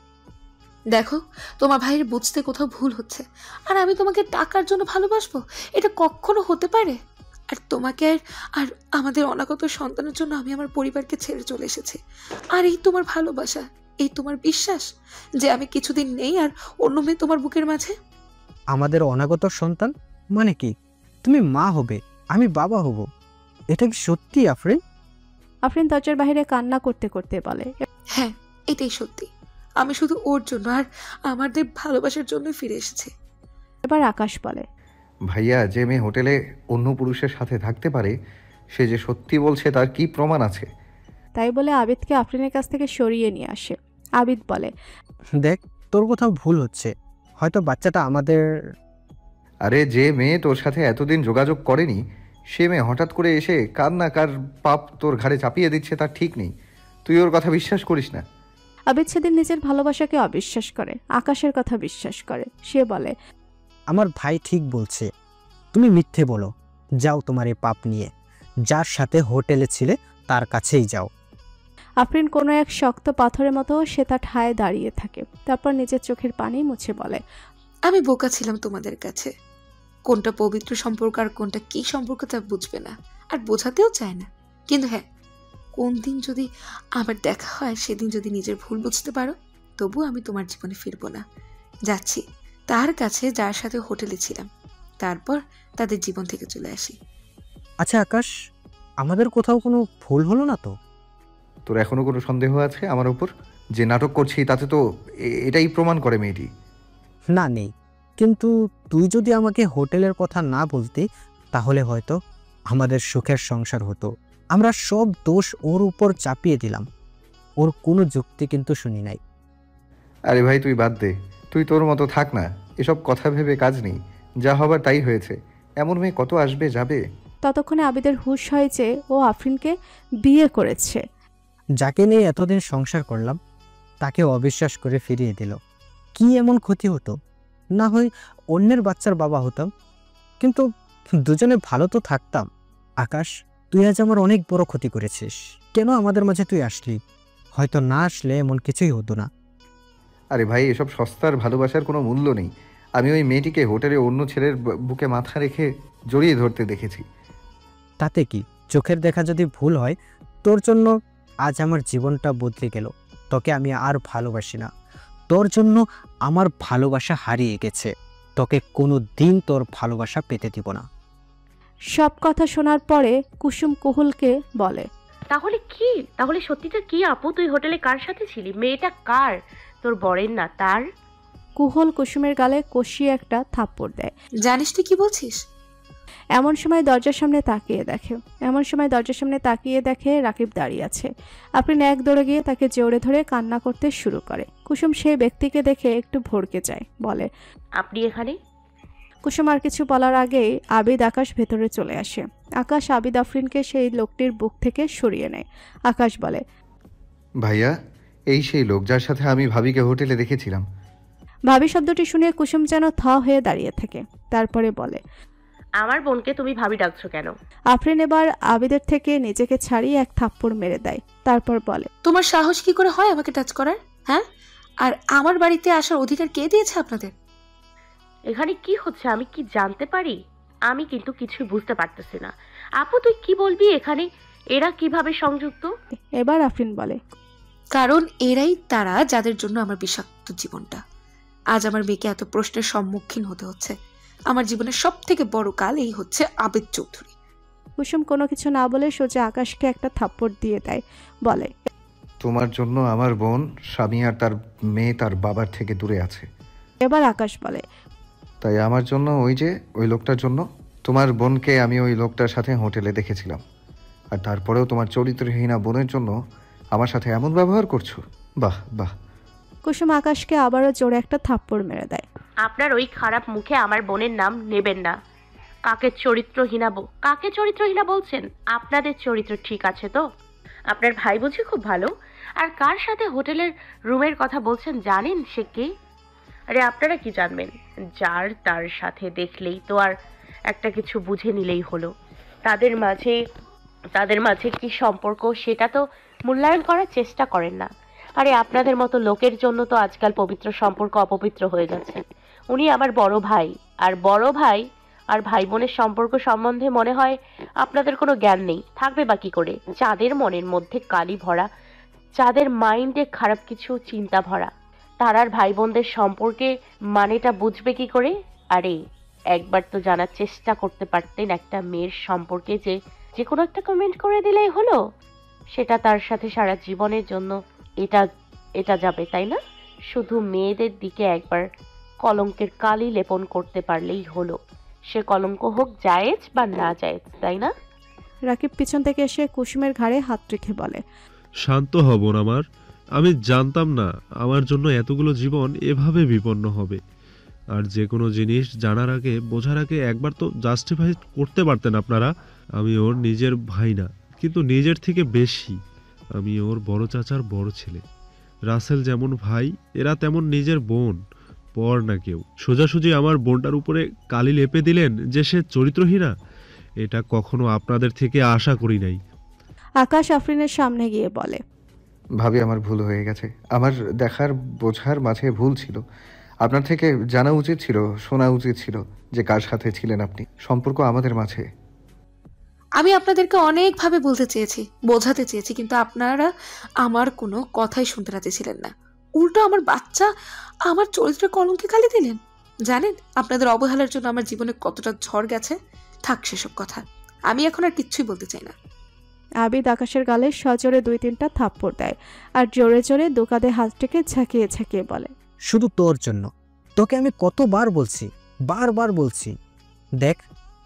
দেখো, তোমার ভাইয়ের বুঝতে কোথাও ভুল হচ্ছে, আর আমি তোমাকে টাকার জন্য ভালোবাসবো? এটা কখনো হতে পারে? আর তোমাকে আর আমাদের অনাগত সন্তানের জন্য আমি আমার পরিবারকে ছেড়ে চলে এসেছি। আর এই তোমার ভালোবাসা, এই তোমার বিশ্বাস যে আমি কিছুদিন নেই আর অন্য মেয়ে তোমার বুকের মাঝে। আমাদের অনাগত সন্তান মানে কি? তুমি মা হবে, আমি বাবা হব। এটা কি সত্যি আফরিন? আফরিন দরজার বাইরে কান্না করতে করতে বলে, হ্যাঁ, এটাই সত্যি। আমি শুধু ওর জন্য আর আমাদের ভালোবাসার জন্য ফিরে এসেছি। এবার আকাশ বলে, ভাইয়া, যে মেয়ে হোটেলে অন্য পুরুষের সাথে থাকতে পারে সে যে সত্যি বলছে তার কি প্রমাণ আছে? তাই বলে আবিদকে আফরিনের কাছ থেকে সরিয়ে নিয়ে আসে। আবিদ বলে, দেখ, তোর কোথাও ভুল হচ্ছে, হয়তো বাচ্চাটা আমাদের। আরে যে মেয়ে তোর সাথে এতদিন যোগাযোগ করেনি সে মেয়ে হঠাৎ করে এসে কার না কার পাপ তোর ঘাড়ে চাপিয়ে দিচ্ছে, তার ঠিক নেই। তুই ওর কথা বিশ্বাস করিস না। আবিদ সেদিন নিজের ভালোবাসাকে অবিশ্বাস করে, আকাশের কথা বিশ্বাস করে। সে বলে, আমার ভাই ঠিক বলছে, তুমি মিথ্যে বলো। যাও তোমার এই পাপ নিয়ে, যার সাথে হোটেলে ছিলে তার কাছেই যাও। আফরিন কোনো এক শক্ত পাথরের মতো সে তার ঠায় দাঁড়িয়ে থাকে। তারপর নিজের চোখের পানি মুছে বলে, আমি বোকা ছিলাম তোমাদের কাছে। কোনটা পবিত্র সম্পর্ক আর কোনটা কি সম্পর্ক তা বুঝবে না, আর বোঝাতেও চায় না। কিন্তু হ্যাঁ, কোন দিন যদি আবার দেখা হয়, সেদিন যদি নিজের ভুল বুঝতে পারো, তবু আমি তোমার জীবনে ফিরবো না। যাচ্ছি তার কাছে যার সাথে হোটেলে ছিলাম, তারপর তাদের জীবন থেকে চলে আসি। আচ্ছা আকাশ, আমাদের কোথাও কোনো ভুল হলো না তো? তোর এখনো কোনো সন্দেহ আছে আমার উপর? যে নাটক করছি তাতে তো এটাই প্রমাণ করে মেয়েটি। না, নেই। কিন্তু তুই যদি আমাকে হোটেলের কথা না বলতি, তাহলে হয়তো আমাদের সুখের সংসার হতো। আমরা সব দোষ ওর উপর চাপিয়ে দিলাম। ওর কোনো যুক্তি কিন্তু শুনি নাই। আরে ভাই তুই বাদ দে, তুই তোর মতো থাক না। এসব কথা ভেবে কাজ নেই, যা হবার তাই হয়েছে। এমন মেয়ে কত আসবে যাবে। ততক্ষণে আবিদের হুঁশ হয় যে ও আফরিনকে বিয়ে করেছে। যাকে নিয়ে এতদিন সংসার করলাম তাকে অবিশ্বাস করে ফিরিয়ে দিল। কি এমন ক্ষতি হতো? না হয় অন্যের বাচ্চার বাবা হতাম, কিন্তু দুজনে ভালো তো থাকতাম। আকাশ, তুই আজ আমার অনেক বড় ক্ষতি করেছিস। কেন আমাদের মাঝে তুই আসলি? হয়তো না আসলে এমন কিছুই হতো না। আরে ভাই, এসব সস্তার ভালোবাসার কোনো মূল্য নেই। আমি ওই মেয়েটিকে হোটেলে অন্য ছেলের বুকে মাথা রেখে জড়িয়ে ধরতে দেখেছি। তাতে কি? চোখের দেখা যদি ভুল হয়, তোর জন্য আজ আমার জীবনটা বদলে গেল। তোকে আমি আর ভালোবাসি না। তোর জন্য আমার ভালোবাসা হারিয়ে গেছে। তোকে কোনো দিন তোর ভালোবাসা পেতে দিব না। সব কথা শোনার পরে কুসুম কুহুলকে বলে, তাহলে সত্যিটা কি আপু? তুই হোটেলে কার সাথে ছিলি? মেয়েটা কার? তোর বরের না তার? কুহুল কুসুমের গালে কষিয়ে একটা থাপ্পড় দেয়। জানিস তুই কি বলছিস? এমন সময় দরজার সামনে তাকিয়ে দেখে রাকিব দাঁড়িয়ে আছে। আফরিন এক দৌড়ে গিয়ে তাকে জোরে ধরে কান্না করতে শুরু করে। কুসুম সেই ব্যক্তিকে দেখে একটু ভড়কে যায়, বলে, আপনি এখানে? কুসুম আর কিছু বলার আগেই আবিদ আকাশ ভেতরে চলে আসে। আকাশ আবিদ আফরিনকে সেই লোকটির বুক থেকে সরিয়ে নেয়। আকাশ বলে, ভাইয়া, এই সেই লোক যার সাথে আমি ভাবিকে হোটেলে দেখেছিলাম। ভাবি শব্দটি শুনে কুসুম যেন থ হয়ে দাঁড়িয়ে থাকে। তারপরে বলে, আমার বোনকে তুমি ভাবি ডাকছো কেন? আফরিন এবার আবিদের থেকে নিজেকে ছাড়িয়ে এক থাপ্পড় মেরে দেয়, তারপর বলে, তোমার সাহস কি করে হয় আমাকে টাচ করার? হ্যাঁ, আর আমার বাড়িতে আসার অধিকার কে দিয়েছে আপনাদের? এখানে কি হচ্ছে আমি কি জানতে পারি? আমি কিন্তু কিছুই বুঝতে পারতেছি না। আপু তুই কি বলবি? এখানে এরা কিভাবে সংযুক্ত? এবার আফরিন বলে, কারণ এরাই তারা যাদের জন্য আমার বিষাক্ত জীবনটা। আজ আমার মেয়েকে এত প্রশ্নের সম্মুখীন হতে হচ্ছে। আমার জীবনের সব থেকে বড় কাল এই হচ্ছে আবিদ চৌধুরী। কুসুম কোনো কিছু না বলে সোজা আকাশকে একটা থাপ্পড় দিয়ে দেয়, বলে, তোমার জন্য আমার বোন, স্বামী আর তার মেয়ে তার বাবার থেকে দূরে আছে। এবার আকাশ বলে, তাই আমার জন্য ওই লোকটার জন্য তোমার বোনকে আমি ওই লোকটার সাথে হোটেলে দেখেছিলাম, আর তারপরেও তোমার চরিত্রহীনা বোনের জন্য আমার সাথে এমন ব্যবহার করছো? বাহ বাহ। কুসুম আকাশকে আবারও জোরে একটা থাপ্পড় মেরে দেয়। আপনার ওই খারাপ মুখে আমার বোনের নাম নেবেন না। কাকে চরিত্রহীনা বলছেন? আপনাদের চরিত্র ঠিক আছে তো? আপনার ভাই বুঝি খুব ভালো? আর কার সাথে হোটেলের রুমের কথা বলছেন জানেন সে কে? আরে আপনারা কি জানবেন? যার তার সাথে দেখলেই তো আর একটা কিছু বুঝে নিলেই হলো। তাদের মাঝে কি সম্পর্ক সেটা তো মূল্যায়ন করার চেষ্টা করেন না। আরে আপনাদের মতো লোকের জন্য তো আজকাল পবিত্র সম্পর্ক অপবিত্র হয়ে যাচ্ছে। উনি আমার বড় ভাই আর ভাই বোনের সম্পর্ক সম্বন্ধে মনে হয় আপনাদের কোনো জ্ঞান নেই। থাকবে বা কি করে? যাদের মনের মধ্যে কালি ভরা, যাদের মাইন্ডে খারাপ কিছু চিন্তা ভরা, তারার ভাই বোনদের সম্পর্কে মানেটা বুঝবে কি করে? আরে একবার তো জানার চেষ্টা করতে পারতেন একটা মেয়ের সম্পর্কে যে কোনো একটা কমেন্ট করে দিলেই হলো। সেটা তার সাথে সারা জীবনের জন্য এটা যাবে, তাই না? শুধু মেয়েদের দিকে একবার কলঙ্কের কালি লেপন করতে পারলেই হলো। সে কলঙ্ক হোক জায়েজ বা না জায়েজ, তাই না? রাকিব পিছন থেকে এসে কুসুমের ঘাড়ে হাত রেখে বলে, শান্ত হব আমার। আমি জানতাম না আমার জন্য এতগুলো জীবন এভাবে বিপন্ন হবে। আর যে কোনো জিনিস জানার আগে বোঝার আগে একবার তো জাস্টিফাই করতে পারতেন আপনারা। আমি ওর নিজের ভাই না, কিন্তু নিজের থেকে বেশি। আমি ওর বড় চাচার বড় ছেলে। রাসেল যেমন ভাই, এরা তেমন নিজের বোন, পর না কেউ। সোজাসুজি আমার বোনটার উপরে কালি লেপে দিলেন যে সে চরিত্রহীনা। এটা কখনো আপনাদের থেকে আশা করি নাই। আকাশ আফরিনের সামনে গিয়ে বলে, ভাবি আমার ভুল হয়ে গেছে। আমার দেখার বোঝার মাঝে ভুল ছিল। আপনার থেকে জানা উচিত ছিল, শোনা উচিত ছিল যে কার সাথে ছিলেন আপনি। সম্পর্ক আমাদের মাঝে। আমি আপনাদেরকে অনেকভাবে বলতে চেয়েছি, বোঝাতে চেয়েছি, কিন্তু আপনারা আমার কোনো কথাই শুনতে রাজি ছিলেন না। উল্টো আমার বাচ্চা আমার চরিত্রের কলঙ্কে কালি দিলেন। জানেন আপনাদের অবহেলার জন্য আমার জীবনে কতটা ঝড় গেছে। থাক সেসব কথা, আমি এখন আর কিচ্ছুই বলতে চাই না। আবিদ আকাশের গালে সজোরে 2-3টা থাপ্পড় দেয় আর জোরে জোরে দোকানে হাতটাকে ঝাঁকিয়ে বলে, শুধু তোর জন্য। তোকে আমি কতবার বলছি, বারবার বলছি, দেখ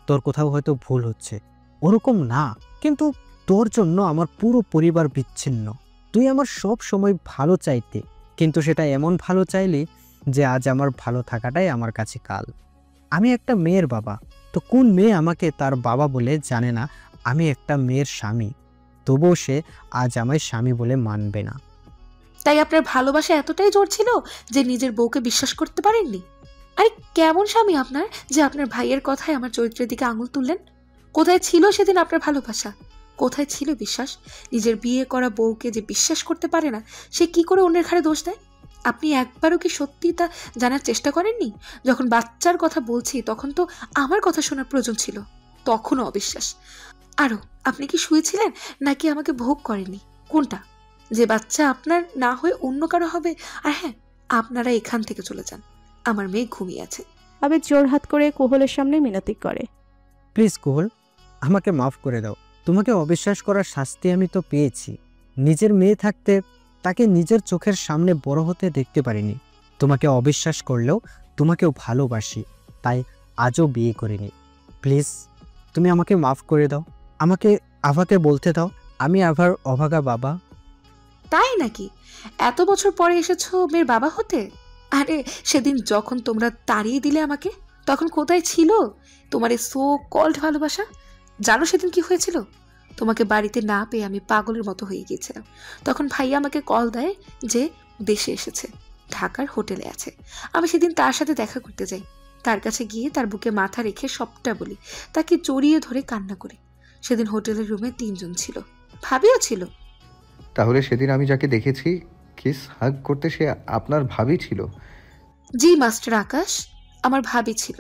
তোর কোথাও হয়তো ভুল হচ্ছে, ওরকম না, কিন্তু তোর জন্য আমার পুরো পরিবার বিচ্ছিন্ন। তুই আমার সব সময় ভালো চাইতে, কিন্তু সেটা এমন ভালো চাইলি যে আজ আমার ভালো থাকাটাই আমার কাছে কাল। আমি একটা মেয়ের বাবা, তো কোন মেয়ে আমাকে তার বাবা বলে জানে না? আমি একটা মেয়ের স্বামী, তবুও সে আজ আমায় স্বামী বলে মানবে না। তাই আপনার ভালোবাসা এতটাই জোর ছিল যে নিজের বউকে বিশ্বাস করতে পারেননি? আরে কেমন স্বামী আপনার যে আপনার ভাইয়ের কথায় আমার চরিত্রের দিকে আঙুল তুললেন? কোথায় ছিল সেদিন আপনার ভালোবাসা? কোথায় ছিল বিশ্বাস? নিজের বিয়ে করা বউকে যে বিশ্বাস করতে পারে না, সে কি করে অন্যের ঘাড়ে দোষ দেয়? আপনি একবারও কি সত্যি তা জানার চেষ্টা করেননি? যখন বাচ্চার কথা বলছি তখন তো আমার কথা শোনার প্রয়োজন ছিল, তখনও অবিশ্বাস। আরও আপনি কি শুয়েছিলেন নাকি আমাকে ভোগ করেননি? কোনটা? যে বাচ্চা আপনার না হয়ে অন্য কারো হবে। আর হ্যাঁ, আপনারা এখান থেকে চলে যান, আমার মেয়ে ঘুমিয়ে আছে। আবিদ জোর হাত করে কোহলের সামনে মিনতি করে, প্লিজ কোহল, আমাকে মাফ করে দাও। তোমাকে অবিশ্বাস করার শাস্তি আমি তো পেয়েছি। নিজের মেয়ে থাকতে তাকে নিজের চোখের সামনে বড় হতে দেখতে পারিনি। তোমাকে অবিশ্বাস করলেও তোমাকেও ভালোবাসি, তাই আজও বিয়ে করিনি। প্লিজ তুমি আমাকে মাফ করে দাও। আমাকে আভাকে বলতে দাও আমি আভার অভাগা বাবা। তাই নাকি? এত বছর পরে এসেছো মেয়ের বাবা হতে? আরে সেদিন যখন তোমরা তাড়িয়ে দিলে আমাকে, তখন কোথায় ছিল তোমার এই সো কল্ড ভালোবাসা? জানো সেদিন কি হয়েছিল? তোমাকে বাড়িতে না পেয়ে আমি পাগলের মতো হয়ে গিয়েছিলাম। তখন ভাইয়া আমাকে কল দেয় যে দেশে এসেছে, ঢাকার হোটেলে আছে। আমি সেদিন তার সাথে দেখা করতে যাই। তার কাছে গিয়ে তার বুকে মাথা রেখে সবটা বলি, তাকে জড়িয়ে ধরে কান্না করি। সেদিন হোটেলের রুমে 3 জন ছিল, ভাবিও ছিল। তাহলে সেদিন আমি যাকে দেখেছি কিস হাগ করতে সে আপনার ভাবি ছিল? জি মাস্টার আকাশ, আমার ভাবি ছিল।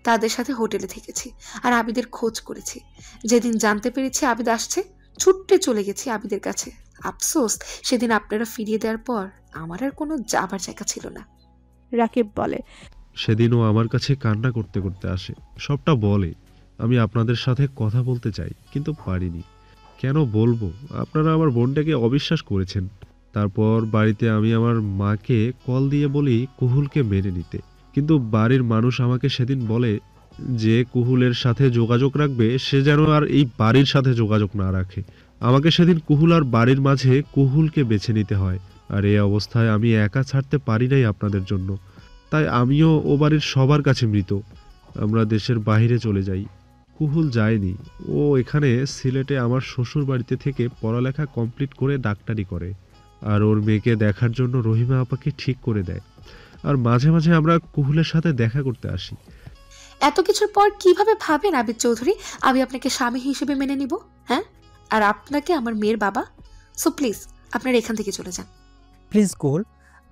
তাদের সাথে হোটেলে থেকেছি আর আবিদের খোঁজ করেছি। যেদিন জানতে পেরেছি আবিদ আসছে, ছুটতে চলে গেছি আবিদের কাছে। আফসোস, সেদিন আপনারা ফিরিয়ে দেওয়ার পর আমার আর কোনো যাবার জায়গা ছিল না। রাকিব বলে, সেদিনও আমার কাছে কান্না করতে করতে আসে, সবটা বলে। আমি আপনাদের সাথে কথা বলতে চাই কিন্তু পারিনি। কেন বলবো? আপনারা আমার বোনটাকে অবিশ্বাস করেছেন। তারপর বাড়িতে আমি আমার মাকে কল দিয়ে বলি কুহুলকে মেনে নিতে, কিন্তু বাড়ির মানুষ আমাকে সেদিন বলে যে কুহুলের সাথে যোগাযোগ রাখবে সে যেন আর এই বাড়ির সাথে যোগাযোগ না রাখে। আমাকে সেদিন কুহুল আর বাড়ির মাঝে কুহুলকে বেছে নিতে হয়। আর এই অবস্থায় আমি একা ছাড়তে পারি নাই আপনাদের জন্য। তাই আমিও ও বাড়ির সবার কাছে মৃত। আমরা দেশের বাইরে চলে যাই। কুহুল যায়নি, ও এখানে সিলেটে আমার শ্বশুর বাড়িতে থেকে পড়ালেখা কমপ্লিট করে ডাক্তারি করে। আর ওর মেয়েকে দেখার জন্য রহিমা আপাকে ঠিক করে দেয়। আর মাঝে মাঝে আমরা কুহুলের সাথে দেখা করতে আসি। এত কিছুর পর কিভাবে ভাবেন আবিদ চৌধুরী আমি আপনাকে স্বামী হিসেবে মেনে নিব? হ্যাঁ, আর আপনাকে আমার মেয়ের বাবা? সো প্লিজ আপনারা এখান থেকে চলে যান। প্লিজ কুহুল,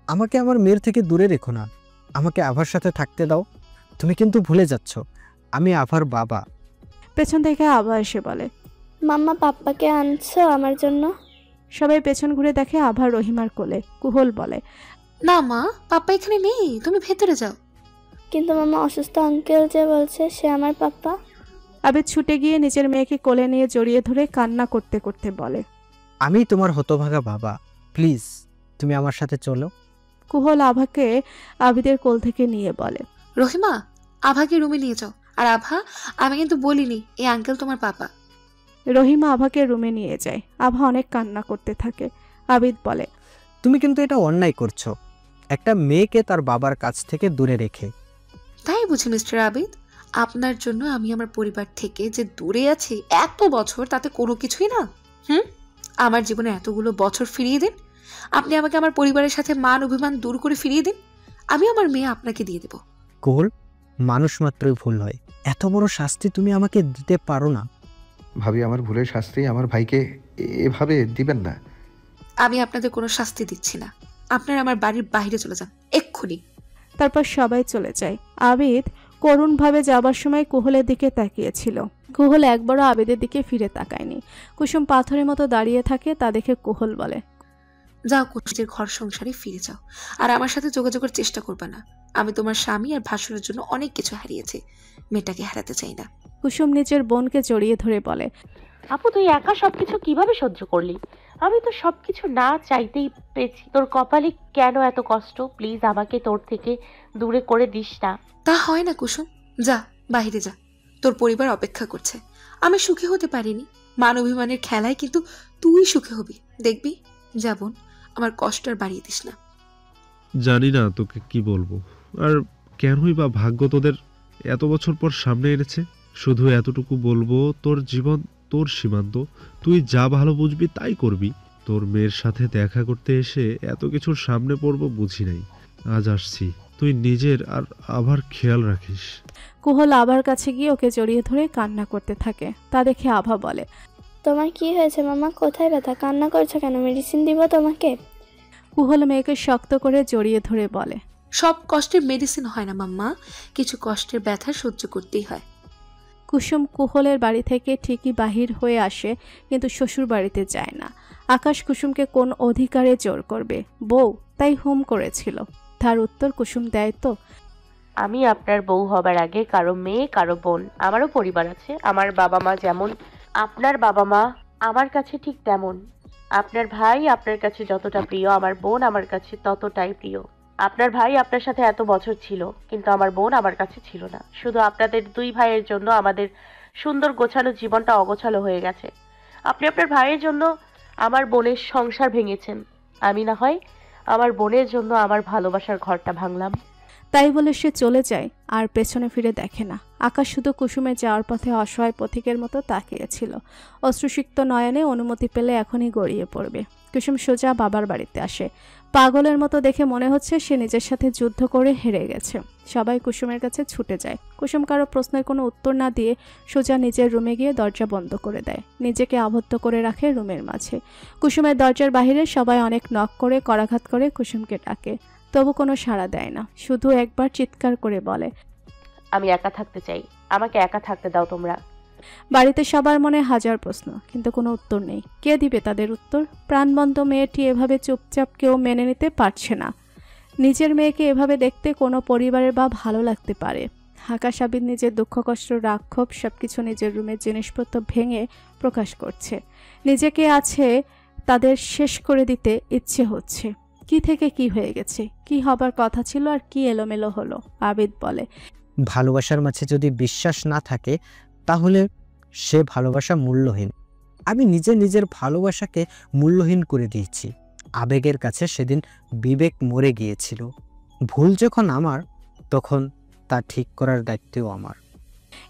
আমাকে আমার মেয়ের থেকে দূরে রেখো না। আমাকে আভার সাথে থাকতে দাও। তুমি কিন্তু ভুলে যাচ্ছ আমি আভার বাবা। পেছন থেকে আভা এসে বলে, মাম্মা পাপ্পাকে আনছো আমার জন্য? সবাই পেছন ঘুরে দেখে আভা রহিমার কোলে। কুহুল বলে, না মা, পাপ্পা এখানে নেই, তুমি ভেতরে যাও। কিন্তু মামা অসুস্থ আঙ্কেল যে বলছে সে আমার পাপ্পা। আবিদ ছুটে গিয়ে নিজের মেয়েকে কোলে নিয়ে জড়িয়ে ধরে কান্না করতে করতে বলে, আমি তোমার হতভাগা বাবা, প্লিজ তুমি আমার সাথে চলো। কুহুল আভাকে আবিদের কোল থেকে নিয়ে বলে, রহিমা, আভাকে রুমে নিয়ে যাও। আর আভা, আমি কিন্তু বলিনি এই আঙ্কেল তোমার পাপা। রহিমা আভাকে রুমে নিয়ে যায়। আভা অনেক কান্না করতে থাকে। আবিদ বলে, তুমি কিন্তু এটা অন্যায় করছো, একটা মেয়েকে তার বাবার কাছ থেকে দূরে রেখে। তাই বুঝি মিস্টার আবিদ, আপনার জন্য আমি আমার পরিবার থেকে যে দূরে আছি এত বছর, তাতে কোনো কিছুই না। আমার জীবনে এতগুলো বছর ফিরিয়ে দিন। আপনি আমাকে আমার পরিবারের সাথে মান অভিমান দূর করে ফিরিয়ে দিন। আমি আমার মেয়ে আপনাকে দিয়ে দেব। কুহুল, মানুষ মাত্রই ভুল হয়, এত বড় শাস্তি তুমি আমাকে দিতে পারো না। ভাবি, আমার ভুলের শাস্তি আমার ভাইকে এভাবে দিবেন না। আমি আপনাদের কোনো শাস্তি দিচ্ছি না। আপনারা আমার বাড়ির বাইরে চলে যান এক্ষুনি। তারপর সবাই চলে যায়। আবিদ করুণভাবে যাবার সময় কুহুলের দিকে তাকিয়েছিল। কুহুল একবারও আবিদের দিকে ফিরে তাকায়নি। কুসুম পাথরের মতো দাঁড়িয়ে থাকে। তা দেখে কুহুল বলে, যাও, কুষ্টির ঘর সংসারে ফিরে যাও। আর আমার সাথে যোগাযোগের চেষ্টা করবে না। আমি তোমার স্বামী আর ভাসুরের জন্য অনেক কিছু হারিয়েছি, মেয়েটাকে হারাতে চাই না। কুসুম নিজের বোনকে জড়িয়ে ধরে বলে, আপু তুই একা সবকিছু কিভাবে সহ্য করলি? আমি তো সবকিছু না চাইতেই পেয়েছি। তোর কপালে কেন এত কষ্ট? প্লিজ আমাকে তোর থেকে দূরে করে দিস না। তা হয় না কুসুম, যা বাইরে যা, তোর পরিবার অপেক্ষা করছে। আমি সুখী হতে পারিনি মান অভিমানের খেলায়, কিন্তু তুই সুখী হবি, দেখবি। যা বোন, আমার কষ্ট আর বাড়িয়ে দিস না। জানি না তোকে কি বলবো, আর কেনই বা ভাগ্য তোদের এত বছর পর সামনে এনেছে। শুধু এতটুকু বলবো, তোর জীবন তোর সীমান্ত, তুই যা ভালো বুঝবি তাই করবি। তোর মেয়ের সাথে দেখা করতে এসে এত কিছুর সামনে পড়বো বুঝি নাই। আজ আসছি, তুই নিজের আর আবার খেয়াল রাখিস। কুহুল আভার কাছে গিয়ে ওকে জড়িয়ে ধরে কান্না করতে থাকে। তা দেখে আভা বলে, তোমার কি হয়েছে মামা? কোথায় ব্যথা? কান্না করছো কেন? মেডিসিন দিব তোমাকে? কুহুল মেয়েকে শক্ত করে জড়িয়ে ধরে বলে, সব কষ্টের মেডিসিন হয় না মাম্মা, কিছু কষ্টের ব্যথা সহ্য করতেই হয়। কুসুম কুহুলের বাড়ি থেকে ঠিকই বাহির হয়ে আসে, কিন্তু শ্বশুর বাড়িতে যায় না। আকাশ কুসুমকে কোন অধিকারে জোর করবে? বউ তাই হুম করেছিল। তার উত্তর কুসুম দেয় তো, আমি আপনার বউ হবার আগে কারো মেয়ে, কারো বোন। আমারও পরিবার আছে। আমার বাবা মা যেমন আপনার বাবা মা আমার কাছে ঠিক তেমন। আপনার ভাই আপনার কাছে যতটা প্রিয়, আমার বোন আমার কাছে ততটাই প্রিয়। আপনার ভাই আপনার সাথে এত বছর ছিল, কিন্তু আমার বোন আমার কাছে ছিল না। শুধু আপনাদের দুই ভাইয়ের জন্য আমাদের সুন্দর গোছানো জীবনটা অগোছালো হয়ে গেছে। আপনি আপনার ভাইয়ের জন্য আমার বোনের সংসার ভেঙেছেন, আমি না হয় আমার বোনের জন্য আমার ভালোবাসার ঘরটা ভাঙলাম। তাই বলে সে চলে যায় আর পেছনে ফিরে দেখে না। আকাশ শুধু কুসুমের যাওয়ার পথে অসহায় পথিকের মতো তাকিয়েছিল। অশ্রুসিক্ত নয়নে অনুমতি পেলে এখনই গড়িয়ে পড়বে। কুসুম সোজা বাবার বাড়িতে আসে। পাগলের মতো দেখে মনে হচ্ছে সে নিজের সাথে যুদ্ধ করে হেরে গেছে। সবাই কুসুমের কাছে ছুটে যায়। কুসুম কারো প্রশ্নের কোনো উত্তর না দিয়ে সোজা নিজের রুমে গিয়ে দরজা বন্ধ করে দেয়, নিজেকে আবদ্ধ করে রাখে রুমের মাঝে। কুসুমের দরজার বাহিরে সবাই অনেক নক করে করাঘাত করে কুসুমকে ডাকে, তবু কোনো সাড়া দেয় না। শুধু একবার চিৎকার করে বলে, আমি একা থাকতে চাই, আমাকে একা থাকতে দাও তোমরা। বাড়িতে সবার মনে হাজার প্রশ্ন, কিন্তু কোনো উত্তর নেই। কে দিবে তাদের উত্তর? প্রাণবন্ত মেয়েটি এভাবে চুপচাপ কেউ মেনে নিতে পারছে না। নিজের মেয়েকে এভাবে দেখতে কোনো পরিবারের বা ভালো লাগতে পারে? আকাশ আবিদ নিজের দুঃখ কষ্ট রাক্ষোভ সবকিছু নিজের রুমের জিনিসপত্র ভেঙে প্রকাশ করছে। নিজেকে আছে তাদের শেষ করে দিতে ইচ্ছে হচ্ছে। কি থেকে কি হয়ে গেছে, কি হবার কথা ছিল আর কি এলোমেলো হলো। আবিদ বলে, ভালোবাসার মাঝে যদি বিশ্বাস না থাকে তাহলে সে ভালোবাসা মূল্যহীন। আমি নিজের ভালোবাসাকে মূল্যহীন করে দিয়েছি। আবেগের কাছে সেদিন বিবেক মরে গিয়েছিল। ভুল যখন আমার, তখন তা ঠিক করার দায়িত্বও আমার।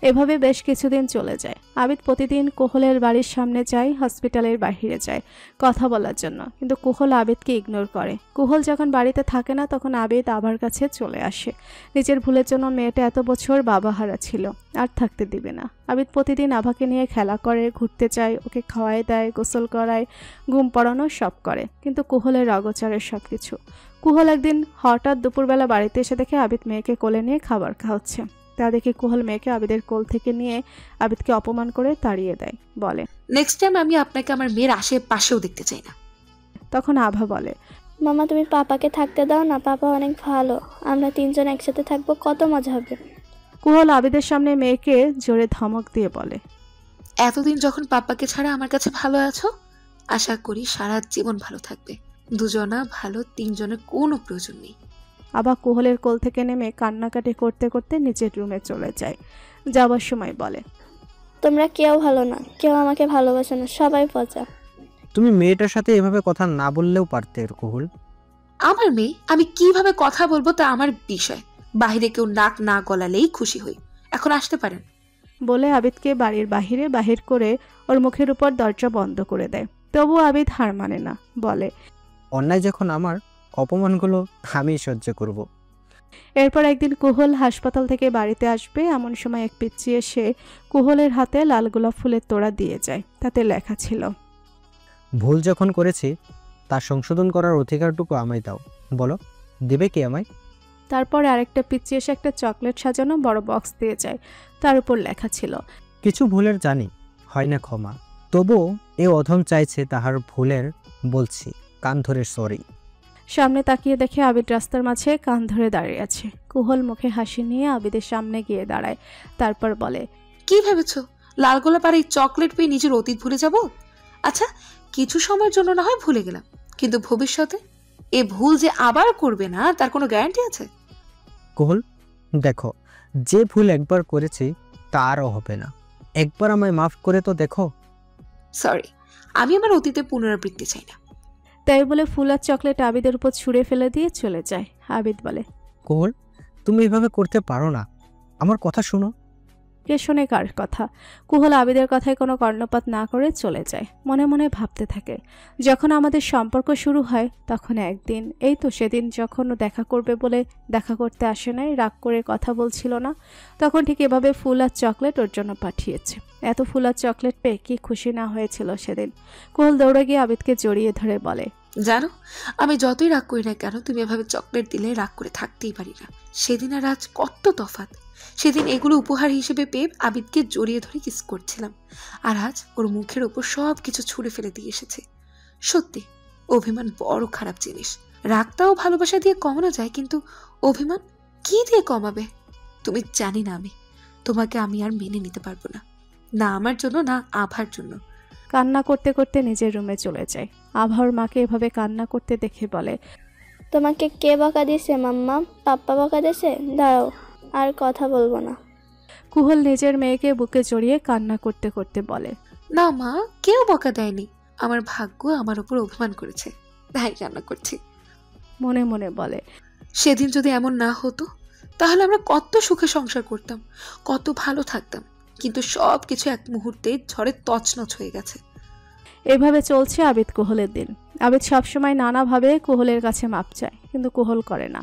এভাবে বেশ কিছুদিন চলে যায়। আবিদ প্রতিদিন কোহলের বাড়ির সামনে যায়, হসপিটালের বাহিরে যায় কথা বলার জন্য, কিন্তু কোহল আবিদকে ইগনোর করে। কোহল যখন বাড়িতে থাকে না তখন আবিদ আভার কাছে চলে আসে। নিজের ভুলের জন্য মেয়েটা এত বছর বাবা হারা ছিল, আর থাকতে দিবে না। আবিদ প্রতিদিন আভাকে নিয়ে খেলা করে, ঘুরতে যায়, ওকে খাওয়ায় দেয়, গোসল করায়, ঘুম পড়ানো সব করে, কিন্তু কোহলের অগোচরের সব কিছু। কোহল একদিন হঠাৎ দুপুরবেলা বাড়িতে এসে দেখে আবিদ মেয়েকে কোলে নিয়ে খাবার খাওয়াচ্ছে। তা দেখে কোহল মেয়েকে আবিদের কোল থেকে নিয়ে আবিদকে অপমান করে তাড়িয়ে দেয়, বলে, নেক্সট টাইম আমি আপনাকে আমার মেয়ের আশেপাশেও দেখতে চাই না। তখন আভা বলে, মামা তুমি পাপাকে থাকতে দাও না, পাপা অনেক ভালো, আমরা তিনজন একসাথে থাকবো, কত মজা হবে। কোহল আবিদের সামনে মেয়েকে জোরে ধমক দিয়ে বলে, এতদিন যখন পাপাকে ছাড়া আমার কাছে ভালো আছো, আশা করি সারা জীবন ভালো থাকবে। দুজনা ভালো, তিনজনের কোনো প্রয়োজন নেই। আবার কোহলের কোল থেকে নেমে কান্নাকাটি করতে করতে নিজের রুমে চলে যায়। যাওয়ার সময় বলে, তোমরা কেউ ভালো না, কেউ আমাকে ভালোবাসে না, সবাই পচা। তুমি মেয়েটার সাথে এভাবে কথা না বললেও পারতে কোহল। আমার মেয়ে, আমি কিভাবে কথা বলবো তা আমার বিষয়। বাহিরে কেউ নাক না গলালেই খুশি হই। এখন আসতে পারেন। বলে আবিদকে বাড়ির বাহিরে বাহির করে ওর মুখের উপর দরজা বন্ধ করে দেয়। তবু আবিদ হার মানে না, বলে, অন্যায় যখন আমার, অপমানগুলো আমি সহ্য করব। এরপর একদিন কুহল হাসপাতাল থেকে বাড়িতে আসবে, এমন সময় এক পিচ্চি এসে কুহলের হাতে লাল গোলাপ ফুলের তোড়া দিয়ে যায়। তাতে লেখা ছিল, ভুল যখন করেছি তা সংশোধন করার অধিকারটুকু আমায় দাও। বলো, দেবে কি আমায়? তারপর আরেকটা পিচ্চি এসে একটা চকলেট সাজানো বড় বক্স দিয়ে যায়। তার উপর লেখা ছিল, কিছু ভুলের জানি হয় না ক্ষমা, তবুও এ অধম চাইছে তাহার ভুলের, বলছি কান ধরে সরি। সামনে তাকিয়ে দেখে আবিদ রাস্তার মাঝে কান ধরে দাঁড়িয়ে আছে। কুহল মুখে হাসি নিয়ে আবিদের সামনে গিয়ে দাঁড়ায়। তারপর বলে, কি ভেবেছো লাল গোলাপ আর এই চকলেট পেয়ে নিজের অতীত ভুলে যাব? আচ্ছা, কিছু সময়ের জন্য না হয় ভুলে গেলাম, কিন্তু ভবিষ্যতে এ ভুল যে আবার করবে না তার কোনো গ্যারান্টি আছে? কোহল দেখো, যে ভুল একবার করেছি তারও হবে না। একবার আমায় মাফ করে তো দেখো। সরি, আমি আমার অতীতে পুনরাবৃত্তি চাই না। তাই বলে ফুল আর চকলেট আবিদের উপর ছুঁড়ে ফেলে দিয়ে চলে যায়। আবিদ বলে, কোহল তুমি এভাবে করতে পারো না, আমার কথা শোনো। কে শোনে কার কথা? কুহল আবিদের কথায় কোনো কর্ণপাত না করে চলে যায়। মনে মনে ভাবতে থাকে, যখন আমাদের সম্পর্ক শুরু হয় তখন একদিন, এই তো সেদিন যখন ও দেখা করবে বলে দেখা করতে আসে নাই, রাগ করে কথা বলছিল না, তখন ঠিক এভাবে ফুল আর চকলেট ওর জন্য পাঠিয়েছে। এত ফুল আর চকলেট পেয়ে কি খুশি না হয়েছিল সেদিন। কুহল দৌড়ে গিয়ে আবিদকে জড়িয়ে ধরে বলে, জানো, আমি যতই রাগ করি না কেন, তুমি এভাবে চকলেট দিলে রাগ করে থাকতেই পারি না। সেদিন আর আজ কত তফাৎ। সেদিন এগুলো উপহার হিসেবে পেয়ে আবিদকে জড়িয়ে ধরে কিস করছিলাম, আর আজ ওর মুখের ওপর সব কিছু ছুঁড়ে ফেলে দিয়ে এসেছে। সত্যি অভিমান বড় খারাপ জিনিস। রাগটাও ভালোবাসা দিয়ে কমানো যায়, কিন্তু অভিমান কি দিয়ে কমাবে? তুমি জানি না, তোমাকে আমি আর মেনে নিতে পারবো না, না আমার জন্য না আভার জন্য। কান্না করতে করতে নিজের রুমে চলে যায়। আভার মাকে এভাবে কান্না করতে দেখে বলে, তোমাকে কে বকা দিছে মাম্মা? পাপ্পা বকা দিছে? দাঁড়াও, আর কথা বলবো না। কুহল নিজের মেয়েকে বুকে জড়িয়ে কান্না করতে করতে বলে, না মা, কেউ বকা দেয়নি, আমার ভাগ্য আমার উপর অভিমান করেছে, তাই কান্না করছি। মনে মনে বলে, সেদিন যদি এমন না হতো তাহলে আমরা কত সুখে সংসার করতাম, কত ভালো থাকতাম। কিন্তু সব কিছু এক মুহূর্তে ঝড়ে তছনছ হয়ে গেছে। এভাবে চলছে আবিদ কুহলের দিন। আবিদ সবসময় নানাভাবে কুহলের কাছে মাপ চায়, কিন্তু কুহল করে না।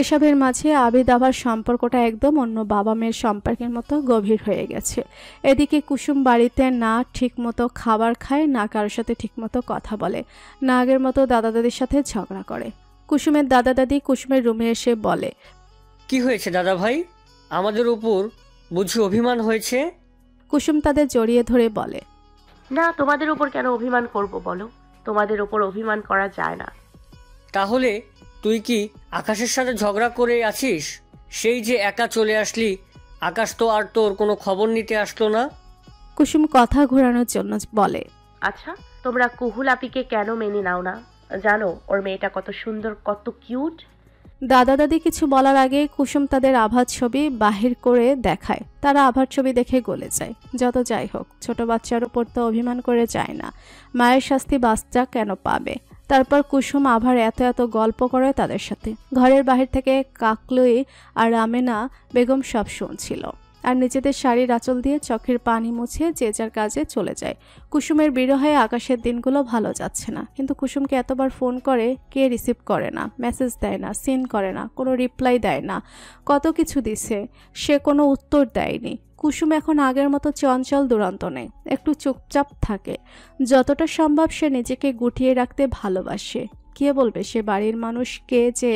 এসবের মাঝে আবিদ আবার সম্পর্কটা একদম অন্য বাবা মেয়ের সম্পর্কের মতো গভীর হয়ে গেছে। এদিকে কুসুম বাড়িতে না ঠিকমতো খাবার খায়, না কারোর সাথে ঠিকমতো কথা বলে, না আগের মতো দাদা দাদির সাথে ঝগড়া করে। কুসুমের দাদা দাদি কুসুমের রুমে এসে বলে, কি হয়েছে দাদা ভাই, আমাদের উপর বুঝি অভিমান হয়েছে? কুসুম তাদের জড়িয়ে ধরে বলে, না, তোমাদের উপর কেন অভিমান করব বলো? তোমাদের উপর অভিমান করা যায় না। তাহলে তুই কি আকাশের সাথে ঝগড়া করে আছিস? সেই যে একা চলে আসলি, আকাশ তো আর তোর কোনো খবর নিতে আসলো না। কুসুম কথা ঘোরানোর জন্য বলে, আচ্ছা, তোমরা কুহুল আপিকে কেন মেনে নাও না? জানো ওর মেয়েটা কত সুন্দর, কত কিউট। দাদা দাদি কিছু বলার আগে কুসুম তাদের আভার ছবি বাহির করে দেখায়। তারা আভার ছবি দেখে গলে যায়। যত যাই হোক, ছোট বাচ্চার উপর তো অভিমান করে যায় না। মায়ের শাস্তি বাচ্চা কেন পাবে? তারপর কুসুম আভার এত এত গল্প করে তাদের সাথে। ঘরের বাহির থেকে কাকলুই আর আমেনা বেগম সব শুনছিল, আর নিজেদের শাড়ির আঁচল দিয়ে চোখের পানি মুছে যে যার কাজে চলে যায়। কুসুমের বিরহে আকাশের দিনগুলো ভালো যাচ্ছে না। কিন্তু কুসুমকে এতবার ফোন করে, কে রিসিভ করে না, মেসেজ দেয় না, সিন করে না, কোনো রিপ্লাই দেয় না। কত কিছু দিছে, সে কোনো উত্তর দেয়নি। কুসুম এখন আগের মতো চঞ্চল দুরন্ত নেই, একটু চুপচাপ থাকে। যতটা সম্ভব সে নিজেকে গুটিয়ে রাখতে ভালোবাসে। কে বলবে সে বাড়ির মানুষকে যে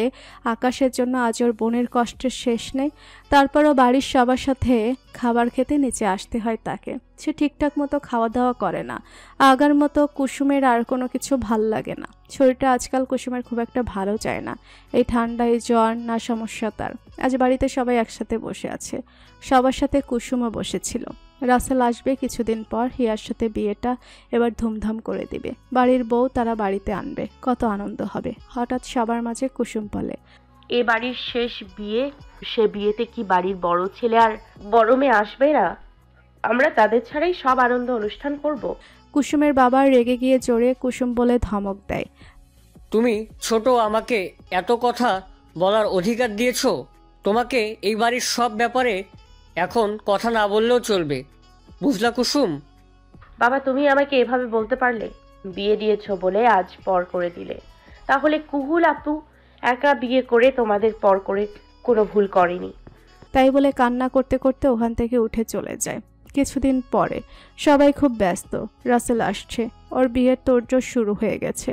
আকাশের জন্য আজ ওর বোনের কষ্টের শেষ নেই? তারপরও বাড়ির সবার সাথে খাবার খেতে নিচে আসতে হয় তাকে। সে ঠিকঠাক মতো খাওয়া দাওয়া করে না। আগার মতো কুসুমের আর কোনো কিছু ভাল লাগে না। শরীরটা আজকাল কুসুমের খুব একটা ভালো যায় না। এই ঠান্ডায় জ্বর না সমস্যা তার। আজ বাড়িতে সবাই একসাথে বসে আছে। সবার সাথে কুসুমও বসেছিল। রাসেল আসবে কিছুদিন পর, হিয়ার সাথে বিয়েটা এবার ধুমধাম করে দিবে। বাড়ির বউ তারা বাড়িতে আনবে, কত আনন্দ হবে। হঠাৎ সবার মাঝে কুসুম বলে, এ বাড়ির শেষ বিয়ে, সে বিয়েতে কি বাড়ির বড় ছেলে আর বড় মেয়ে আসবে না? আমরা তাদের ছাড়াই সব আনন্দ অনুষ্ঠান করব। কুসুমের বাবা রেগে গিয়ে জোরে কুসুম বলে ধমক দেয়, তুমি ছোট, আমাকে এত কথা বলার অধিকার দিয়েছ? তোমাকে এই বাড়ির সব ব্যাপারে এখন কথা না বললেও চলবে, বুঝলা কুসুম? বাবা, তুমি আমাকে এভাবে বলতে পারলে? বিয়ে দিয়েছো বলে আজ পর করে দিলে। তাহলে কুহুল আপু একা বিয়ে করে তোমাদের পর করে কোনো ভুল করেনি। তাই বলে কান্না করতে করতে ওখান থেকে উঠে চলে যায়। কিছুদিন পরে সবাই খুব ব্যস্ত। রাসেল আসছে, ওর বিয়ের তোড়জোড় শুরু হয়ে গেছে।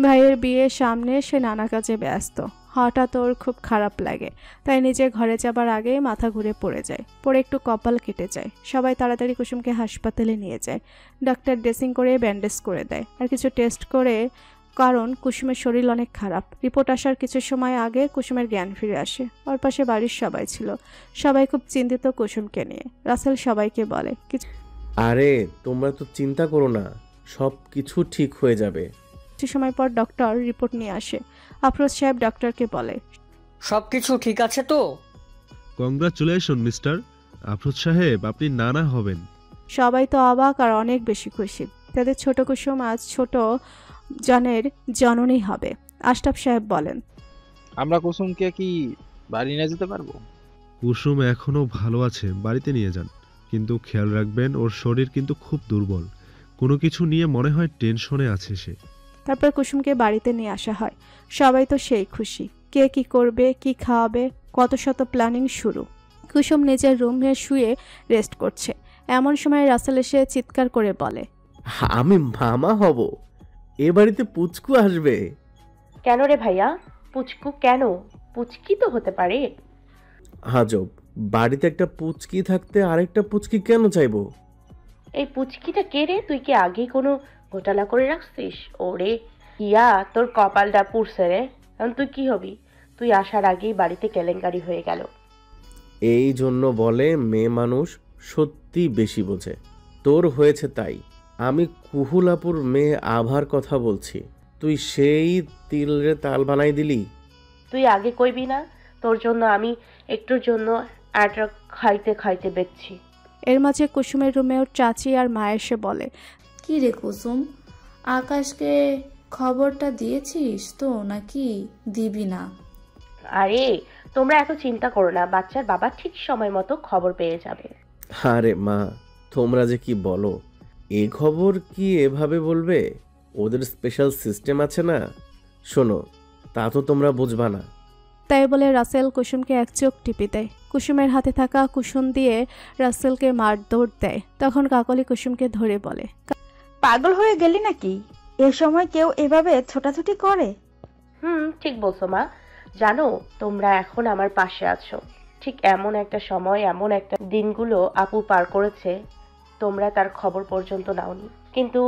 ভাইয়ের বিয়ে সামনে, সে নানা কাজে ব্যস্ত। হঠাৎ ওর খুব খারাপ লাগে, তাই নিজের ঘরে যাবার আগেই মাথা ঘুরে পড়ে যায়। পরে একটু কপাল কেটে যায়। সবাই তাড়াতাড়ি কুসুমকে হাসপাতালে নিয়ে যায়। ডাক্তার ড্রেসিং করে ব্যান্ডেজ করে দেয় আর কিছু টেস্ট করে, কারণ কুসুমের শরীর অনেক খারাপ। রিপোর্ট আসার কিছু সময় আগে কুসুমের জ্ঞান ফিরে আসে। ওর পাশে বাড়ির সবাই ছিল। সবাই খুব চিন্তিত কুসুমকে নিয়ে। রাসেল সবাইকে বলে, আরে তোমরা তো চিন্তা করো না, সব কিছু ঠিক হয়ে যাবে। কিছু সময় পর ডক্টর রিপোর্ট নিয়ে আসে। আফরোজ সাহেব ডক্টরকে বলে, সব কিছু ঠিক আছে তো? কংগ্রাচুলেশন মিস্টার আফরোজ সাহেব, আপনি নানা হবেন। সবাই তো অবাক আর অনেক বেশি খুশি। তাদের ছোট কুসুম আজ ছোট জনের জননী হবে। আশরাফ সাহেব বলেন, আমরা কুসুমকে কি বাড়ি নিয়ে যেতে পারবো? কুসুম এখনো ভালো আছে, বাড়িতে নিয়ে যান, কিন্তু খেয়াল রাখবেন ওর শরীর কিন্তু খুব দুর্বল। কোনো কিছু নিয়ে মনে হয় টেনশনে আছে সে। তারপর কুসুমকে বাড়িতে নিয়ে আসা হয়। সবাই তো সেই খুশি। কে কি করবে, কি খাওয়াবে, কত শত প্ল্যানিং শুরু। কুসুম নিজের রুমে শুয়ে রেস্ট করছে। এমন সময় রাসেল এসে চিৎকার করে বলে, আমি মামা হব, এ বাড়িতে পুচকু আসবে। কেন রে ভাইয়া? পুচকু কেন? পুচকি তো হতে পারে। আজব, বাড়িতে একটা পুচকি থাকতে আরেকটা পুচকি কেন চাইবো? এই পুচকিটা কে রে? তুই কি আগে কোনো ঘোটালা করে রাখছিস? ওরে ইয়া, তোর কপালটা পুড়ছে রে। এখন তুই কি হবি? তুই আসার আগেই বাড়িতে কেলেঙ্কারি হয়ে গেল। এই জন্য বলে মেয়ে মানুষ সত্যি বেশি বোঝে। তোর হয়েছে তাই। আমি কুহুলাপুর মেয়ে আভার কথা বলছি। তুই সেই তিলরে তাল বানাই দিলি। তুই আগে কইবি না? তোর জন্য আমি একটুর জন্য আটা খাইতে খাইতে বেচছি। এর মাঝে কুসুমের রুমে ওর চাচি আর মা এসে বলে, কি রে কুসুম, আকাশকে খবরটা দিয়েছিস তো নাকি দিবি না? আরে তোমরা এত চিন্তা করো না, বাচ্চার বাবা ঠিক সময় মতো খবর পেয়ে যাবে। আরে মা, তোমরা যে কি বলো, এই খবর কি এভাবে বলবে? ওদের স্পেশাল সিস্টেম আছে না। শোনো, তা তো তোমরা বুঝবা না। তাই বলে রাসেল কুসুমকে এক চোখ টিপি দেয়। কুসুমের হাতে থাকা কুসুম দিয়ে রাসেলকে মারধর দেয়। তখন কাকলি কুসুমকে ধরে বলে, পাগল হয়ে গেলি নাকি? এ সময় কেউ এভাবে ছোটাছুটি করে? ঠিক বলছো মা। জানো, তোমরা এখন আমার পাশে আছো। ঠিক এমন একটা সময়, এমন একটা দিনগুলো আপু পার করেছে, তোমরা তার খবর পর্যন্ত নাওনি। কিন্তু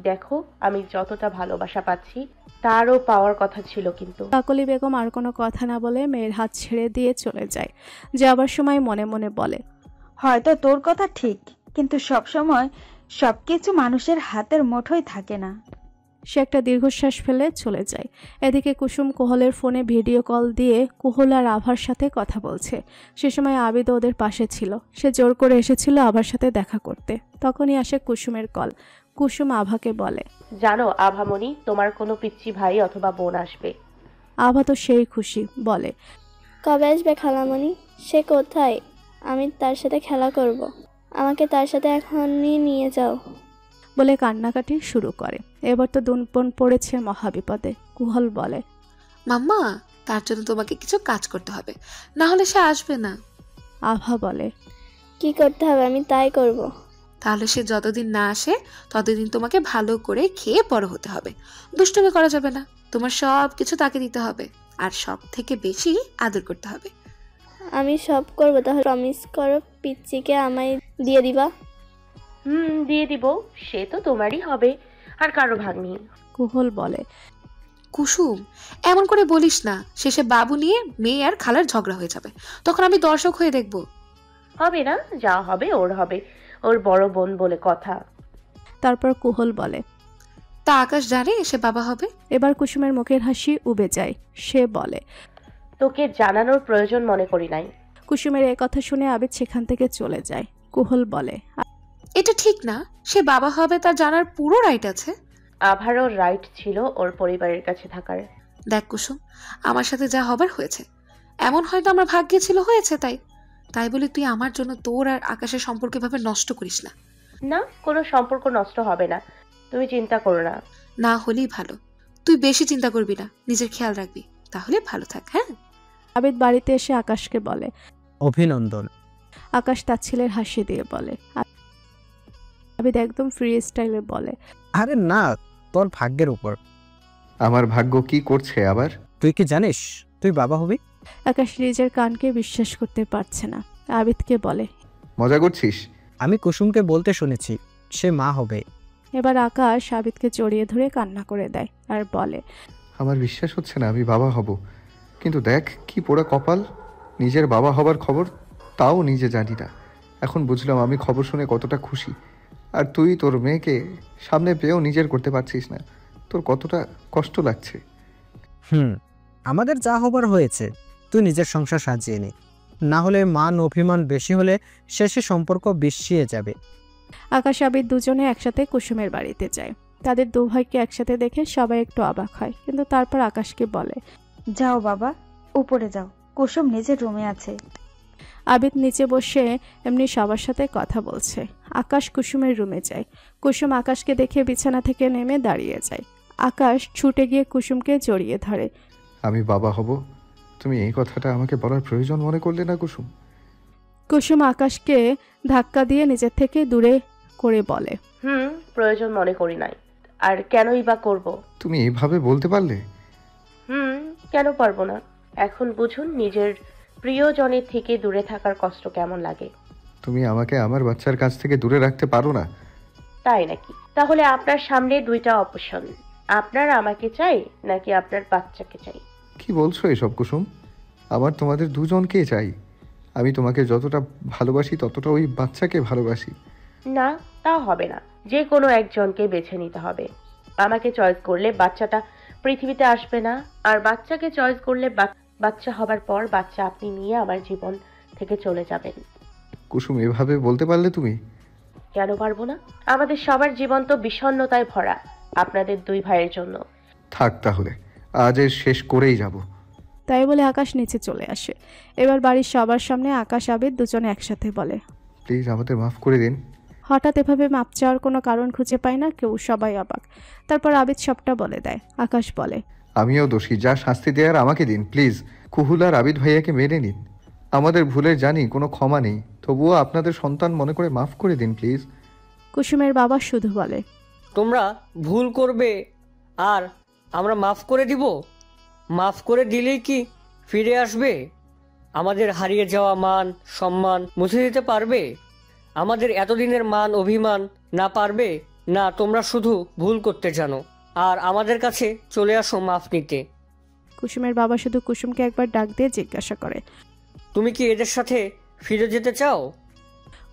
দেখো, আমি যতটা ভালোবাসা পাচ্ছি তারও পাওয়ার কথা ছিল। কিন্তু কাকলি বেগম আর কোনো কথা না বলে মেয়ের হাত ছেড়ে দিয়ে চলে যায়। যাবার সময় মনে মনে বলে, হয়তো তোর কথা ঠিক, কিন্তু সব সময় সবকিছু মানুষের হাতের মুঠোয় থাকে না। সে একটা দীর্ঘশ্বাস ফেলে চলে যায়। এদিকে কুসুম কোহলের ফোনে ভিডিও কল দিয়ে কোহল আর আভার সাথে কথা বলছে। সে সময় আবিদ ওদের পাশে ছিল। সে জোর করে এসেছিল আভার সাথে দেখা করতে। তখনই আসে কুসুমের কল। কুসুম আভাকে বলে, জানো আভামণি, তোমার কোনো পিচ্চি ভাই অথবা বোন আসবে। আভা তো সেই খুশি, বলে, কবে আসবে খালামণি? সে কোথায়? আমি তার সাথে খেলা করব। আমাকে তার সাথে এখনই নিয়ে যাও। বলে কান্নাকাটি শুরু করে। এবার তো দুনপন পড়েছে মহাবিপদে। কুহল বলে, মাম্মা, তার জন্য তোমাকে কিছু কাজ করতে হবে, না হলে সে আসবে না। আভা বলে, কি করতে হবে? আমি তাই করব। তাহলে সে যতদিন না আসে ততদিন তোমাকে ভালো করে খেয়ে বড় হতে হবে। দুষ্টুমি করা যাবে না। তোমার সব কিছু তাকে দিতে হবে, আর সব থেকে বেশি আদর করতে হবে। আমি সব করব। তাহলে প্রমিস করো পিচ্চিকে আমায় দিয়ে দিবা? দিয়ে দিব। সে তো তোমারই হবে, আর কারো ভাগ নেই। কুহল বলে, কুসুম, এমন করে বলিস না। শেষে বাবু নিয়ে মেয়ে আর খালার ঝগড়া হয়ে যাবে। তখন আমি দর্শক হয়ে দেখব। হবে না, যা হবে ওর হবে। ওর বড় বোন বলে কথা। তারপর কুহল বলে, তা আকাশ জানে সে বাবা হবে? এবার কুসুমের মুখের হাসি উবে যায়। সে বলে, তোকে জানানোর প্রয়োজন মনে করি নাই। কুসুমের এই কথা শুনে আবিদ সেখান থেকে চলে যায়। কুহল বলে, এটা ঠিক না। সে বাবা হবে তার জানার পুরো রাইট আছে। আভারও রাইট ছিল ওর পরিবারের কাছে থাকার। দেখ কুসুম, আমার সাথে যা হবার হয়েছে। এমন হয়তো আমার ভাগ্যে ছিল, হয়েছে তাই। তাই বলে তুই আমার জন্য তোর আর আকাশের সম্পর্ক এভাবে নষ্ট করিস না। না, কোনো সম্পর্ক নষ্ট হবে না, তুমি চিন্তা করো না। না হলেই ভালো। তুই বেশি চিন্তা করবি না, নিজের খেয়াল রাখবি, তাহলে ভালো থাক। হ্যাঁ। আবিদ বাড়িতে এসে আকাশকে বলে, অভিনন্দন। আকাশ তার ছেলের হাসি দিয়ে বলে। আবিদ একদম ফ্রি স্টাইলে বলে, আরে না, তোর ভাগ্যের উপর। আমার ভাগ্য কি করছে আবার? তুই কি জানিস তুই বাবা হবি? আকাশ নিজের কানকে বিশ্বাস করতে পারছে না। আবিদকে বলে, মজা করছিস? আমি কুসুমকে বলতে শুনেছি সে মা হবে। এবার আকাশ আবিদকে জড়িয়ে ধরে কান্না করে দেয় আর বলে, আমার বিশ্বাস হচ্ছে না আমি বাবা হব। কিন্তু দেখ কি পোড়া কপাল, নিজের বাবা হবার খবর তাও নিজে জানি না। এখন বুঝলাম আমি খবর শুনে কতটা খুশি। আর তুই তোর মেয়েকে সামনে পেয়েও নিজের করতে পারছিস না, তোর কতটা কষ্ট লাগছে। আমাদের যা হবার হয়েছে, তুই নিজের সংসার সাজিয়ে নে, না হলে মান অভিমান বেশি হলে শেষে সম্পর্ক বিছিয়ে যাবে। আকাশ আবিদ দুজনে একসাথে কুসুমের বাড়িতে যায়। তাদের দু ভাইকে একসাথে দেখে সবাই একটু অবাক হয়, কিন্তু তারপর আকাশকে বলে, যাও বাবা, উপরে যাও, কুসুম নিজের রুমে আছে। আবিদ নিচে বসে এমনি সবার সাথে কথা বলছে। আকাশ কুসুমের রুমে যায়। কুসুম আকাশকে দেখে বিছানা থেকে নেমে দাঁড়িয়ে যায়। আকাশ ছুটে গিয়ে কুসুমকে জড়িয়ে ধরে। আমি বাবা হব, তুমি এই কথাটা আমাকে বলার প্রয়োজন মনে করলে না কুসুম? কুসুম আকাশকে ধাক্কা দিয়ে নিজের থেকে দূরে করে বলে, প্রয়োজন মনে করি নাই, আর কেনই বা করব? তুমি এইভাবে বলতে পারলে? কেন পারবো না? এখন বুঝুন নিজের প্রিয়জনের থেকে দূরে থাকার কষ্ট কেমন লাগে। তুমি আমাকে আমার বাচ্চার কাছ থেকে দূরে রাখতে পারো না? তাই নাকি? তাহলে আপনার সামনে দুইটা অপশন, আপনার আমাকে চাই নাকি আপনার বাচ্চাকে চাই। কি বলছো এসব কুসুম? আমার তোমাদের দুজনকেই চাই। আমি তোমাকে যতটা ভালোবাসি ততটা ওই বাচ্চাকে ভালোবাসি। না, তা হবে না। যে কোনো একজনকে বেছে নিতে হবে। আমাকে চয়েস করলে বাচ্চাটা পৃথিবীতে আসবে না, আর বাচ্চাকে চয়েস করলে বাচ্চা হবার পর বাচ্চা আপনি নিয়ে আমার জীবন থেকে চলে যাবেন। কুসুম এভাবে বলতে পারলে তুমি? কেন পারবো না? আমাদের সবার জীবন তো বিষণ্ণতায় ভরা, আপনাদের দুই ভাইয়ের জন্য। থাক তাহলে, আজ এর শেষ করেই যাব। তাই বলে আকাশ নিচে চলে আসে। এবার বাড়ির সবার সামনে আকাশ আবিদ দুজনে একসাথে বলে, প্লিজ আমাদের মাফ করে দিন। হঠাৎ এভাবে মাপ চাওয়ার কোনো কারণ খুঁজে পায় না কেউ, সবাই অবাক। তারপর আবিদ সবটা বলে দেয়। আকাশ বলে, আমিও দোষী, যা শাস্তি দেওয়ার আমাকে দিন প্লিজ। কুহুল আর আবিদ ভাইয়াকে মেনে নিন। আমাদের ভুলের জানি কোনো ক্ষমা নেই, তবুও আপনাদের সন্তান মনে করে মাফ করে দিন প্লিজ। কুসুমের বাবা শুধু বলে, তোমরা ভুল করবে আর আমরা মাফ করে দিব? মাফ করে দিলেই কি ফিরে আসবে? আমাদের হারিয়ে যাওয়া মান সম্মান মুছে দিতে পারবে? আমাদের এতদিনের মান অভিমান না পারবে? না, তোমরা শুধু ভুল করতে জানো আর আমাদের কাছে চলে আসো মাফ নিতে। কুসুমের বাবা শুধু কুসুমকে একবার ডাক দিয়ে জিজ্ঞাসা করে, তুমি কি এদের সাথে ফিরে যেতে চাও?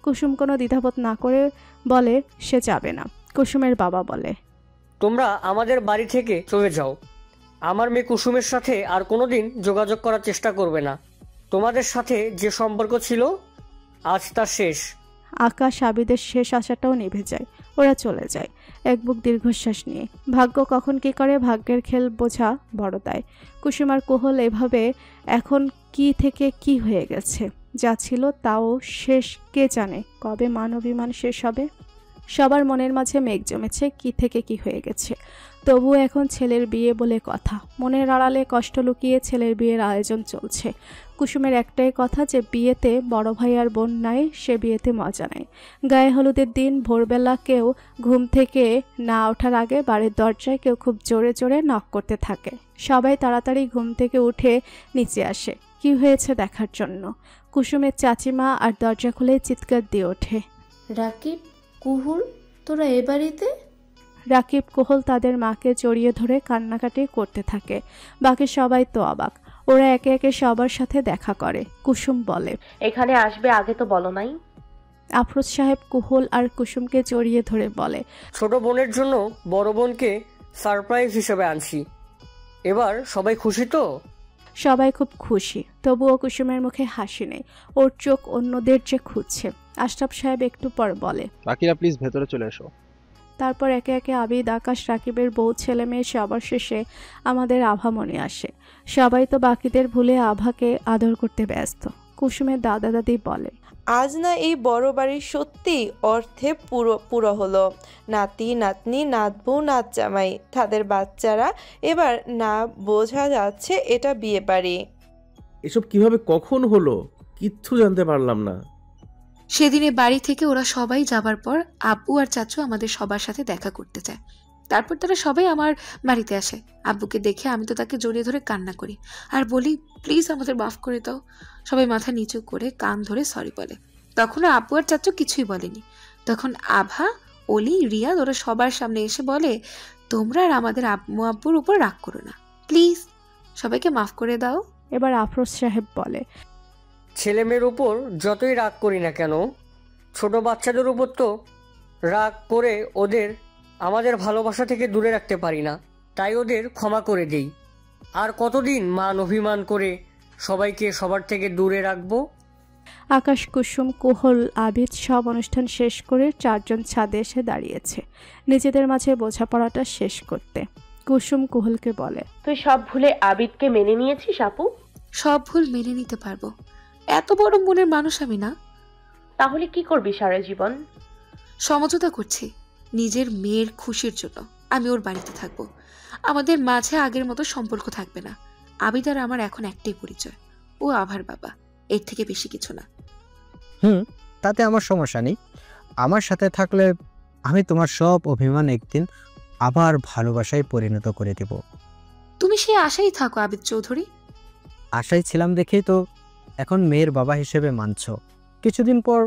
কুসুম কোনো দ্বিধাবোধ না করে বলে সে যাবে না। কুসুমের বাবা বলে, তোমরা আমাদের বাড়ি থেকে চলে যাও। আমার মেয়ে কুসুমের সাথে আর কোনোদিন যোগাযোগ করার চেষ্টা করবে না। তোমাদের সাথে যে সম্পর্ক ছিল আজ তা শেষ। আকাশ আবিদের শেষ আশাটাও নিভে যায়। ওরা চলে যায় এক বুক দীর্ঘশ্বাস নিয়ে। ভাগ্য কখন কি করে, ভাগ্যের খেল বোঝা বড় দায়। কুসুম আর কোহল এভাবে এখন কি থেকে কি হয়ে গেছে। যা ছিল তাও শেষ, কে জানে কবে মান অভিমান শেষ হবে। সবার মনের মাঝে মেঘ জমেছে, কি থেকে কি হয়ে গেছে। তবুও এখন ছেলের বিয়ে বলে কথা, মনের আড়ালে কষ্ট লুকিয়ে ছেলের বিয়ের আয়োজন চলছে। কুসুমের একটাই কথা যে বিয়েতে বড় ভাই আর বোন নাই, সে বিয়েতে মজা নেই। গায়ে হলুদের দিন ভোরবেলা কেউ ঘুম থেকে না ওঠার আগে বাড়ির দরজায় কেউ খুব জোরে জোরে নক করতে থাকে। সবাই তাড়াতাড়ি ঘুম থেকে উঠে নিচে আসে কি হয়েছে দেখার জন্য। কুসুমের চাচিমা আর দরজা খুলে চিৎকার দিয়ে ওঠে, রাকিব, কুহুল, তোরা এ বাড়িতে? রাকিব কোহল তাদের মাকে জড়িয়ে ধরে কান্নাকাটি করতে থাকে। বাকি সবাই তো অবাক। ওরা একে একে সবার সাথে দেখা করে। কুসুম বলে, এখানে আসবে আগে তো বলো নাই। আফরোজ সাহেব কুহল আর কুসুমকে জড়িয়ে ধরে বলে, ছোট বোনের জন্য বড় বোনকে সারপ্রাইজ হিসেবে আনছি। এবার সবাই খুশি তো? সবাই খুব খুশি, তবুও কুসুমের মুখে হাসি নেই। ওর চোখ অন্যদের যে খুঁজছে। আশরাফ সাহেব একটু পর বলে, বাকিরা প্লিজ ভেতরে চলে এসো। তারপর একে একে আবিদ, আকাশ, রাকিবের বউ, ছেলে মেয়ে সবার শেষে আমাদের আভা মনে আসে। সবাই তো বাকিদের ভুলে আভাকে আদর করতে ব্যস্ত। কুসুমের দাদা দাদি বলে, আজ না এই বড় বাড়ির সত্যি অর্থে পুরো হলো। নাতি নাতনি, নাতবউ, নাত জামাই, তাদের বাচ্চারা। এবার না বোঝা যাচ্ছে এটা বিয়ে বাড়ি। এসব কিভাবে কখন হলো কিচ্ছু জানতে পারলাম না। সেদিনে বাড়ি থেকে ওরা সবাই যাবার পর আব্বু আর চাচু আমাদের সবার সাথে দেখা করতে চায়। তারপর তারা সবাই আমার বাড়িতে আসে। আব্বুকে দেখে আমি তো তাকে জড়িয়ে ধরে কান্না করি আর বলি, প্লিজ আমাদের মাফ করে দাও। সবাই মাথা নিচু করে কান ধরে সরি বলে। তখন আব্বু আর চাচু কিছুই বলেনি। তখন আভা, অলি, রিয়াদ ওরা সবার সামনে এসে বলে, তোমরা আর আমাদের আম্মু আব্বুর উপর রাগ করো না, প্লিজ সবাইকে মাফ করে দাও। এবার আফরোজ সাহেব বলে, ছেলে মেয়ের উপর যতই রাগ করি না কেন, ছোট বাচ্চাদের উপর তো রাগ করে ওদের আমাদের ভালোবাসা থেকে দূরে রাখতে পারি না, তাই ওদের ক্ষমা করে দেই। আর কতদিন মান অভিমান করে সবাইকে সবার থেকে দূরে রাখবো? আকাশ, কুসুম, কোহল, আবিদ সব অনুষ্ঠান শেষ করে চারজন ছাদে এসে দাঁড়িয়েছে নিজেদের মাঝে বোঝাপড়াটা শেষ করতে। কুসুম কোহলকে বলে, তুই সব ভুলে আবিদকে মেনে নিয়েছিস আপু? সব ভুল মেনে নিতে পারবো, এত বড় মনের মানুষ আমি না। তাহলে কি করবি সারা জীবন? সমঝোতা করছি নিজের মেয়ের খুশির জন্য। আমি ওর বাড়িতে থাকবো, আমাদের মাঝে আগের মতো সম্পর্ক থাকবে না। আবিদ আর আমার এখন একটাই পরিচয়, ও আভার বাবা, এর থেকে বেশি কিছু না। তাতে আমার সমস্যা নেই। আমার সাথে থাকলে আমি তোমার সব অভিমান একদিন আবার ভালোবাসায় পরিণত করে দেব। তুমি সেই আশাই থাকো আবিদ চৌধুরী। আশায় ছিলাম দেখেই তো এখন মেয়ের বাবা হিসেবে মানছ, কিছুদিন পর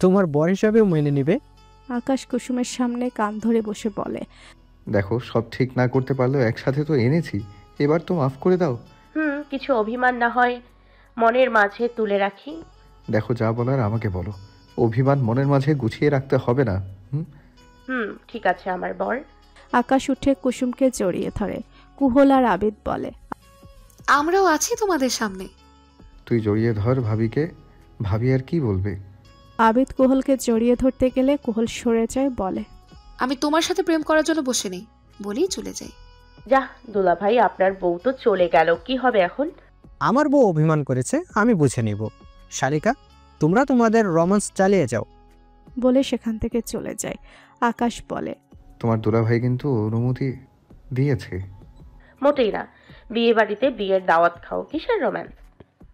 তোমার বর হিসেবেও মেনে নিবে। আকাশ কুসুমের সামনে কান ধরে বসে বলে, দেখো সব ঠিক না করতে পারলেও একসাথে তো এনেছি, এবার তো মাফ করে দাও। কিছু অভিমান না হয় মনের মাঝে তুলে রাখি। দেখো যা বলার আমাকে বলো, অভিমান মনের মাঝে গুছিয়ে রাখতে হবে না। ঠিক আছে আমার বর। আকাশ উঠে কুসুমকে জড়িয়ে ধরে। কুহল আর আবিদ বলে, আমরাও আছি তোমাদের সামনে। তুই জড়িয়ে ধর ভাবিকে, ভাবি আর কি বলবে। আবিদ কোহলকে জড়িয়ে ধরতে গেলে কোহল সরে যায়, বলে, আমি তোমার সাথে প্রেম করার জন্য বসে নেই, বলেই চলে যাই। যা দুলা ভাই, আপনার বউ তো চলে গেল, কি হবে এখন? আমার বউ অভিমান করেছে, আমি বুঝে নিব। শালিকা, তোমরা তোমাদের রোম্যান্স চালিয়ে যাও। বলে সেখান থেকে চলে যায়। আকাশ বলে, তোমার দুলাভাই কিন্তু অনুমতি দিয়েছে। মোটেই না, বিয়ে বাড়িতে বিয়ের দাওয়াত খাও, কিসের রোম্যান্স?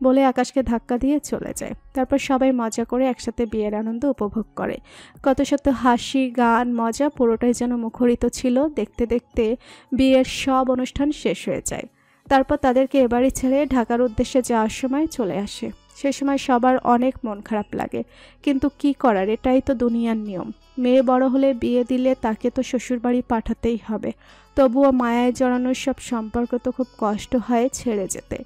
বলে আকাশকে ধাক্কা দিয়ে চলে যায়। তারপর সবাই মজা করে একসাথে বিয়ের আনন্দ উপভোগ করে। কত শত হাসি, গান, মজা পুরোটাই যেন মুখরিত ছিল। দেখতে দেখতে বিয়ের সব অনুষ্ঠান শেষ হয়ে যায়। তারপর তাদেরকে এবারে ছেড়ে ঢাকার উদ্দেশ্যে যাওয়ার সময় চলে আসে। সে সময় সবার অনেক মন খারাপ লাগে, কিন্তু কি করার, এটাই তো দুনিয়ার নিয়ম। মেয়ে বড় হলে, বিয়ে দিলে তাকে তো শ্বশুরবাড়ি পাঠাতেই হবে। তবুও মায়ায় জড়ানোর সব সম্পর্ক তো খুব কষ্ট হয় ছেড়ে যেতে।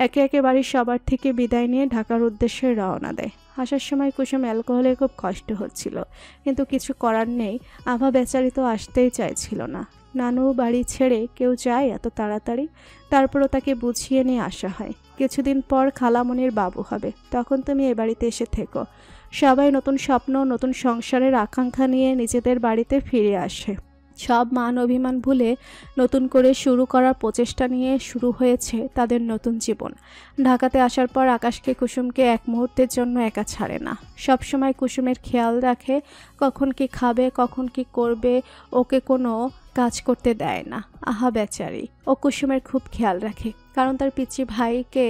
একে একে বাড়ির সবার থেকে বিদায় নিয়ে ঢাকার উদ্দেশ্যে রওনা দেয়। আসার সময় কুসুম অ্যালকোহলের খুব কষ্ট হচ্ছিল, কিন্তু কিছু করার নেই। আভা বেচারি তো আসতেই চাইছিল না। নানু বাড়ি ছেড়ে কেউ যায় এত তাড়াতাড়ি? তারপরও তাকে বুঝিয়ে নিয়ে আসা হয়। কিছুদিন পর খালামণির বাবু হবে, তখন তুমি এ বাড়িতে এসে থেকো। সবাই নতুন স্বপ্ন, নতুন সংসারের আকাঙ্ক্ষা নিয়ে নিজেদের বাড়িতে ফিরে আসে। সব মান অভিমান ভুলে নতুন করে শুরু করার প্রচেষ্টা নিয়ে শুরু হয়েছে তাদের নতুন জীবন। ঢাকাতে আসার পর আকাশকে কুসুমকে এক মুহূর্তের জন্য একা ছাড়ে না। সব সময় কুসুমের খেয়াল রাখে, কখন কি খাবে, কখন কি করবে। ওকে কোনো কাজ করতে দেয় না। আহা বেচারি, ও কুসুমের খুব খেয়াল রাখে, কারণ তার পিচ্চি ভাইকে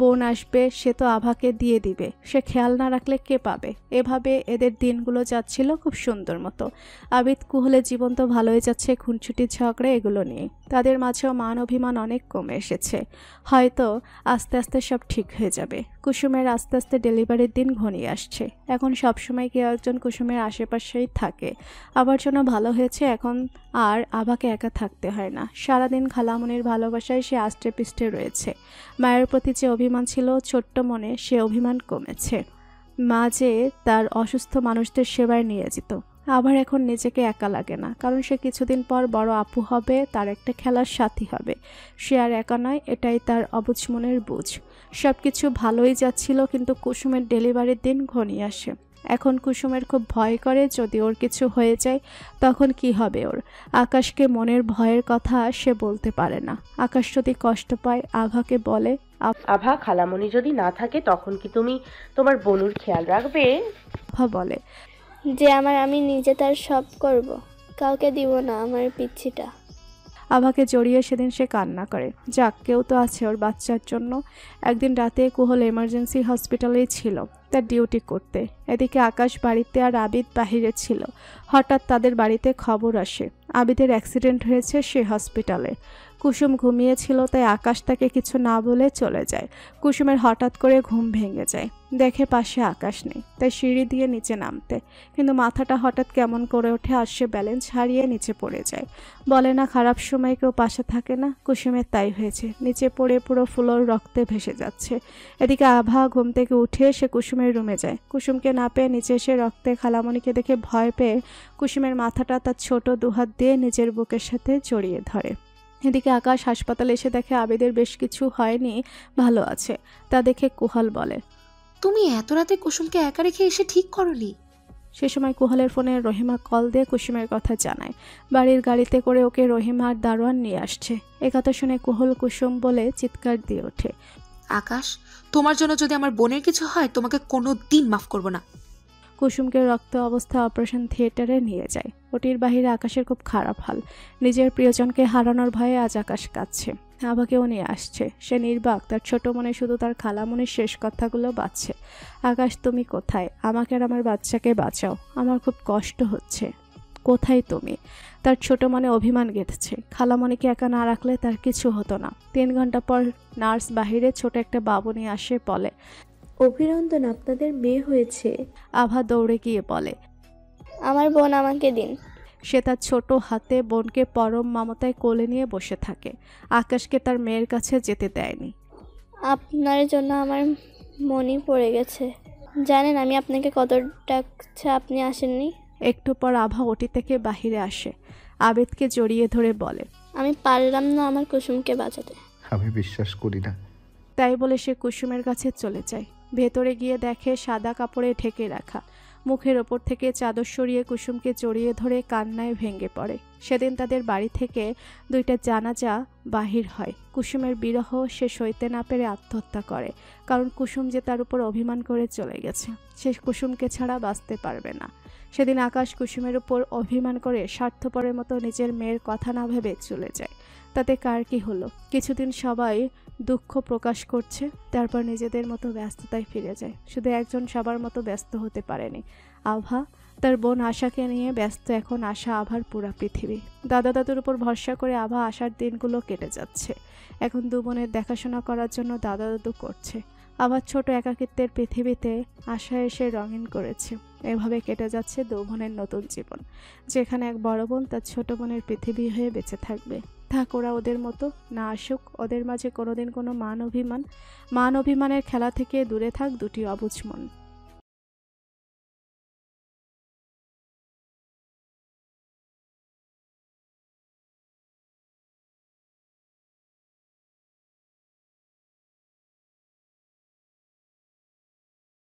বোন আসবে, সে তো আভাকে দিয়ে দিবে। সে খেয়াল না রাখলে কে পাবে? এভাবে এদের দিনগুলো যাচ্ছিল খুব সুন্দর মতো। আবিদ কুহলের জীবন তো ভালোই যাচ্ছে, খুনছুটি ঝগড়া এগুলো নিয়ে। তাদের মাঝেও মান অভিমান অনেক কমে এসেছে। হয়তো আস্তে আস্তে সব ঠিক হয়ে যাবে। কুসুমের আস্তে আস্তে ডেলিভারির দিন ঘনিয়ে আসছে। এখন সবসময় কেউ একজন কুসুমের আশেপাশেই থাকে। আবার জন্য ভালো হয়েছে, এখন আর আভাকে একা থাকতে হয় না। সারাদিন খালামণির ভালোবাসায় সে আষ্টে পিষ্টে রয়েছে। মায়ের প্রতি যে অভিমান ছিল ছোট্ট মনে, সে অভিমান কমেছে। মা যে তার অসুস্থ মানুষদের সেবায় নিয়োজিত। আবার এখন নিজেকে একা লাগে না, কারণ সে কিছুদিন পর বড় আপু হবে, তার একটা খেলার সাথী হবে। সে আর একা নয়, এটাই তার অবুঝ মনের বুঝ। সব কিছু ভালোই যাচ্ছিল, কিন্তু কুসুমের ডেলিভারির দিন ঘনিয়ে আসে। এখন কুসুমের খুব ভয় করে, যদি ওর কিছু হয়ে যায় তখন কি হবে ওর। আকাশকে মনের ভয়ের কথা সে বলতে পারে না। আকাশ যদি কষ্ট পায় আভাকে বলে, আভা, খালামণি যদি না থাকে তখন কি তুমি তোমার বোনুর খেয়াল রাখবে? আভা বলে, যে আমি নিজে তার সব করব, কাউকে দিব না আমার পিচ্ছিটা। আভাকে জড়িয়ে সেদিন সে কান্না করে। যাক, কেউ তো আছে ওর বাচ্চার জন্য। একদিন রাতে কুহল এমার্জেন্সি হসপিটালেই ছিল তার ডিউটি করতে। এদিকে আকাশ বাড়িতে আর আবিদ বাহিরে ছিল। হঠাৎ তাদের বাড়িতে খবর আসে আবিদের অ্যাক্সিডেন্ট হয়েছে, সে হসপিটালে। কুসুম ঘুমিয়েছিল, তাই আকাশ তাকে কিছু না বলে চলে যায়। কুসুমের হঠাৎ করে ঘুম ভেঙে যায়, দেখে পাশে আকাশ নেই, তাই সিঁড়ি দিয়ে নিচে নামতে, কিন্তু মাথাটা হঠাৎ কেমন করে ওঠে আর সে ব্যালেন্স হারিয়ে নিচে পড়ে যায়। বলে না খারাপ সময় কেউ পাশে থাকে না, কুসুমের তাই হয়েছে। নিচে পড়ে পুরো ফ্লোর রক্তে ভেসে যাচ্ছে। এদিকে আভা ঘুম থেকে উঠে সে কুসুমের রুমে যায়। কুসুমকে না পেয়ে নিচে এসে রক্তে খালামণিকে দেখে ভয় পেয়ে কুসুমের মাথাটা তার ছোট দুহাত দিয়ে নিজের বুকের সাথে জড়িয়ে ধরে। এদিকে আকাশ হাসপাতালে এসে দেখে আবিদের বেশ কিছু হয়নি, ভালো আছে। তা দেখে কুহাল বলে, তুমি এত রাতে কুসুমকে একা রেখে এসে ঠিক করনি? সে সময় কুহালের ফোনে রহিমা কল দিয়ে কুসুমের কথা জানায়। বাড়ির গাড়িতে করে ওকে রহিমা আর দারোয়ান নিয়ে আসছে। একথা শুনে কুহল কুসুম বলে চিৎকার দিয়ে ওঠে, আকাশ, তোমার জন্য যদি আমার বোনের কিছু হয় তোমাকে কোনো দিন মাফ করব না। কুসুমকে রক্ত অবস্থায় অপারেশন থিয়েটারে নিয়ে যায়। ওটির বাহিরে আকাশের খুব খারাপ হাল। নিজের প্রিয়জনকে হারানোর ভয়ে আজ আকাশ কাঁদছে। আভাকেও নিয়ে আসছে। সে নির্বাক, তার ছোট মনে শুধু তার খালামণির শেষ কথাগুলো বাজছে। আকাশ, তুমি কোথায়? আমাকে আর আমার বাচ্চাকে বাঁচাও, আমার খুব কষ্ট হচ্ছে। কোথায় তুমি? তার ছোট মনে অভিমান গেঁথেছে। খালামণিকে একা না রাখলে তার কিছু হতো না। 3 ঘন্টা পর নার্স বাহিরে ছোট একটা বাবু নিয়ে আসে, বলে, অভিনন্দন, আপনাদের মেয়ে হয়েছে। আভা দৌড়ে গিয়ে বলে, আমার বোন আমাকে দিন। সে তার ছোট হাতে বোনকে পরম মমতায় কোলে নিয়ে বসে থাকে। আকাশকে তার মেয়ের কাছে যেতে দেয়নি। আপনার জন্য আমার মনই পড়ে গেছে। জানেন আমি আপনাকে কত ডাকছে, আপনি আসেননি। একটু পর আভা ওটি থেকে বাহিরে আসে। আবেদকে জড়িয়ে ধরে বলে, আমি পারলাম না আমার কুসুমকে বাঁচাতে। আমি বিশ্বাস করি না। তাই বলে সে কুসুমের কাছে চলে যায়। ভেতরে গিয়ে দেখে সাদা কাপড়ে ঢেকে রাখা। মুখের ওপর থেকে চাদর সরিয়ে কুসুমকে জড়িয়ে ধরে কান্নায় ভেঙে পড়ে। সেদিন তাদের বাড়ি থেকে 2টা জানাজা বাহির হয়। কুসুমের বিরহ সে সইতে না পেরে আত্মহত্যা করে, কারণ কুসুম যে তার উপর অভিমান করে চলে গেছে, সে কুসুমকে ছাড়া বাঁচতে পারবে না। সেদিন আকাশ কুসুমের উপর অভিমান করে স্বার্থপরের মতো নিজের মেয়ের কথা না ভেবে চলে যায়। তাতে কার কি হলো? কিছুদিন সবাই দুঃখ প্রকাশ করছে, তারপর নিজেদের মতো ব্যস্ততায় ফিরে যায়। শুধু একজন সবার মতো ব্যস্ত হতে পারেনি, আভা। তার বোন আশাকে নিয়ে ব্যস্ত এখন আশা, আভার পুরা পৃথিবী। দাদা দাদুর উপর ভরসা করে আভা আশার দিনগুলো কেটে যাচ্ছে। এখন 2 বোনের দেখাশোনা করার জন্য দাদা দাদু করছে। আবার ছোট একাকিত্বের পৃথিবীতে আশা এসে রঙিন করেছে। এভাবে কেটে যাচ্ছে 2 বোনের নতুন জীবন, যেখানে এক বড় বোন তার ছোট বোনের পৃথিবী হয়ে বেঁচে থাকবে। থাক ওরা ওদের মতো, না আসুক ওদের মাঝে কোনোদিন কোনো মান অভিমানের খেলা থেকে দূরে থাক 2টি অবুঝ মন।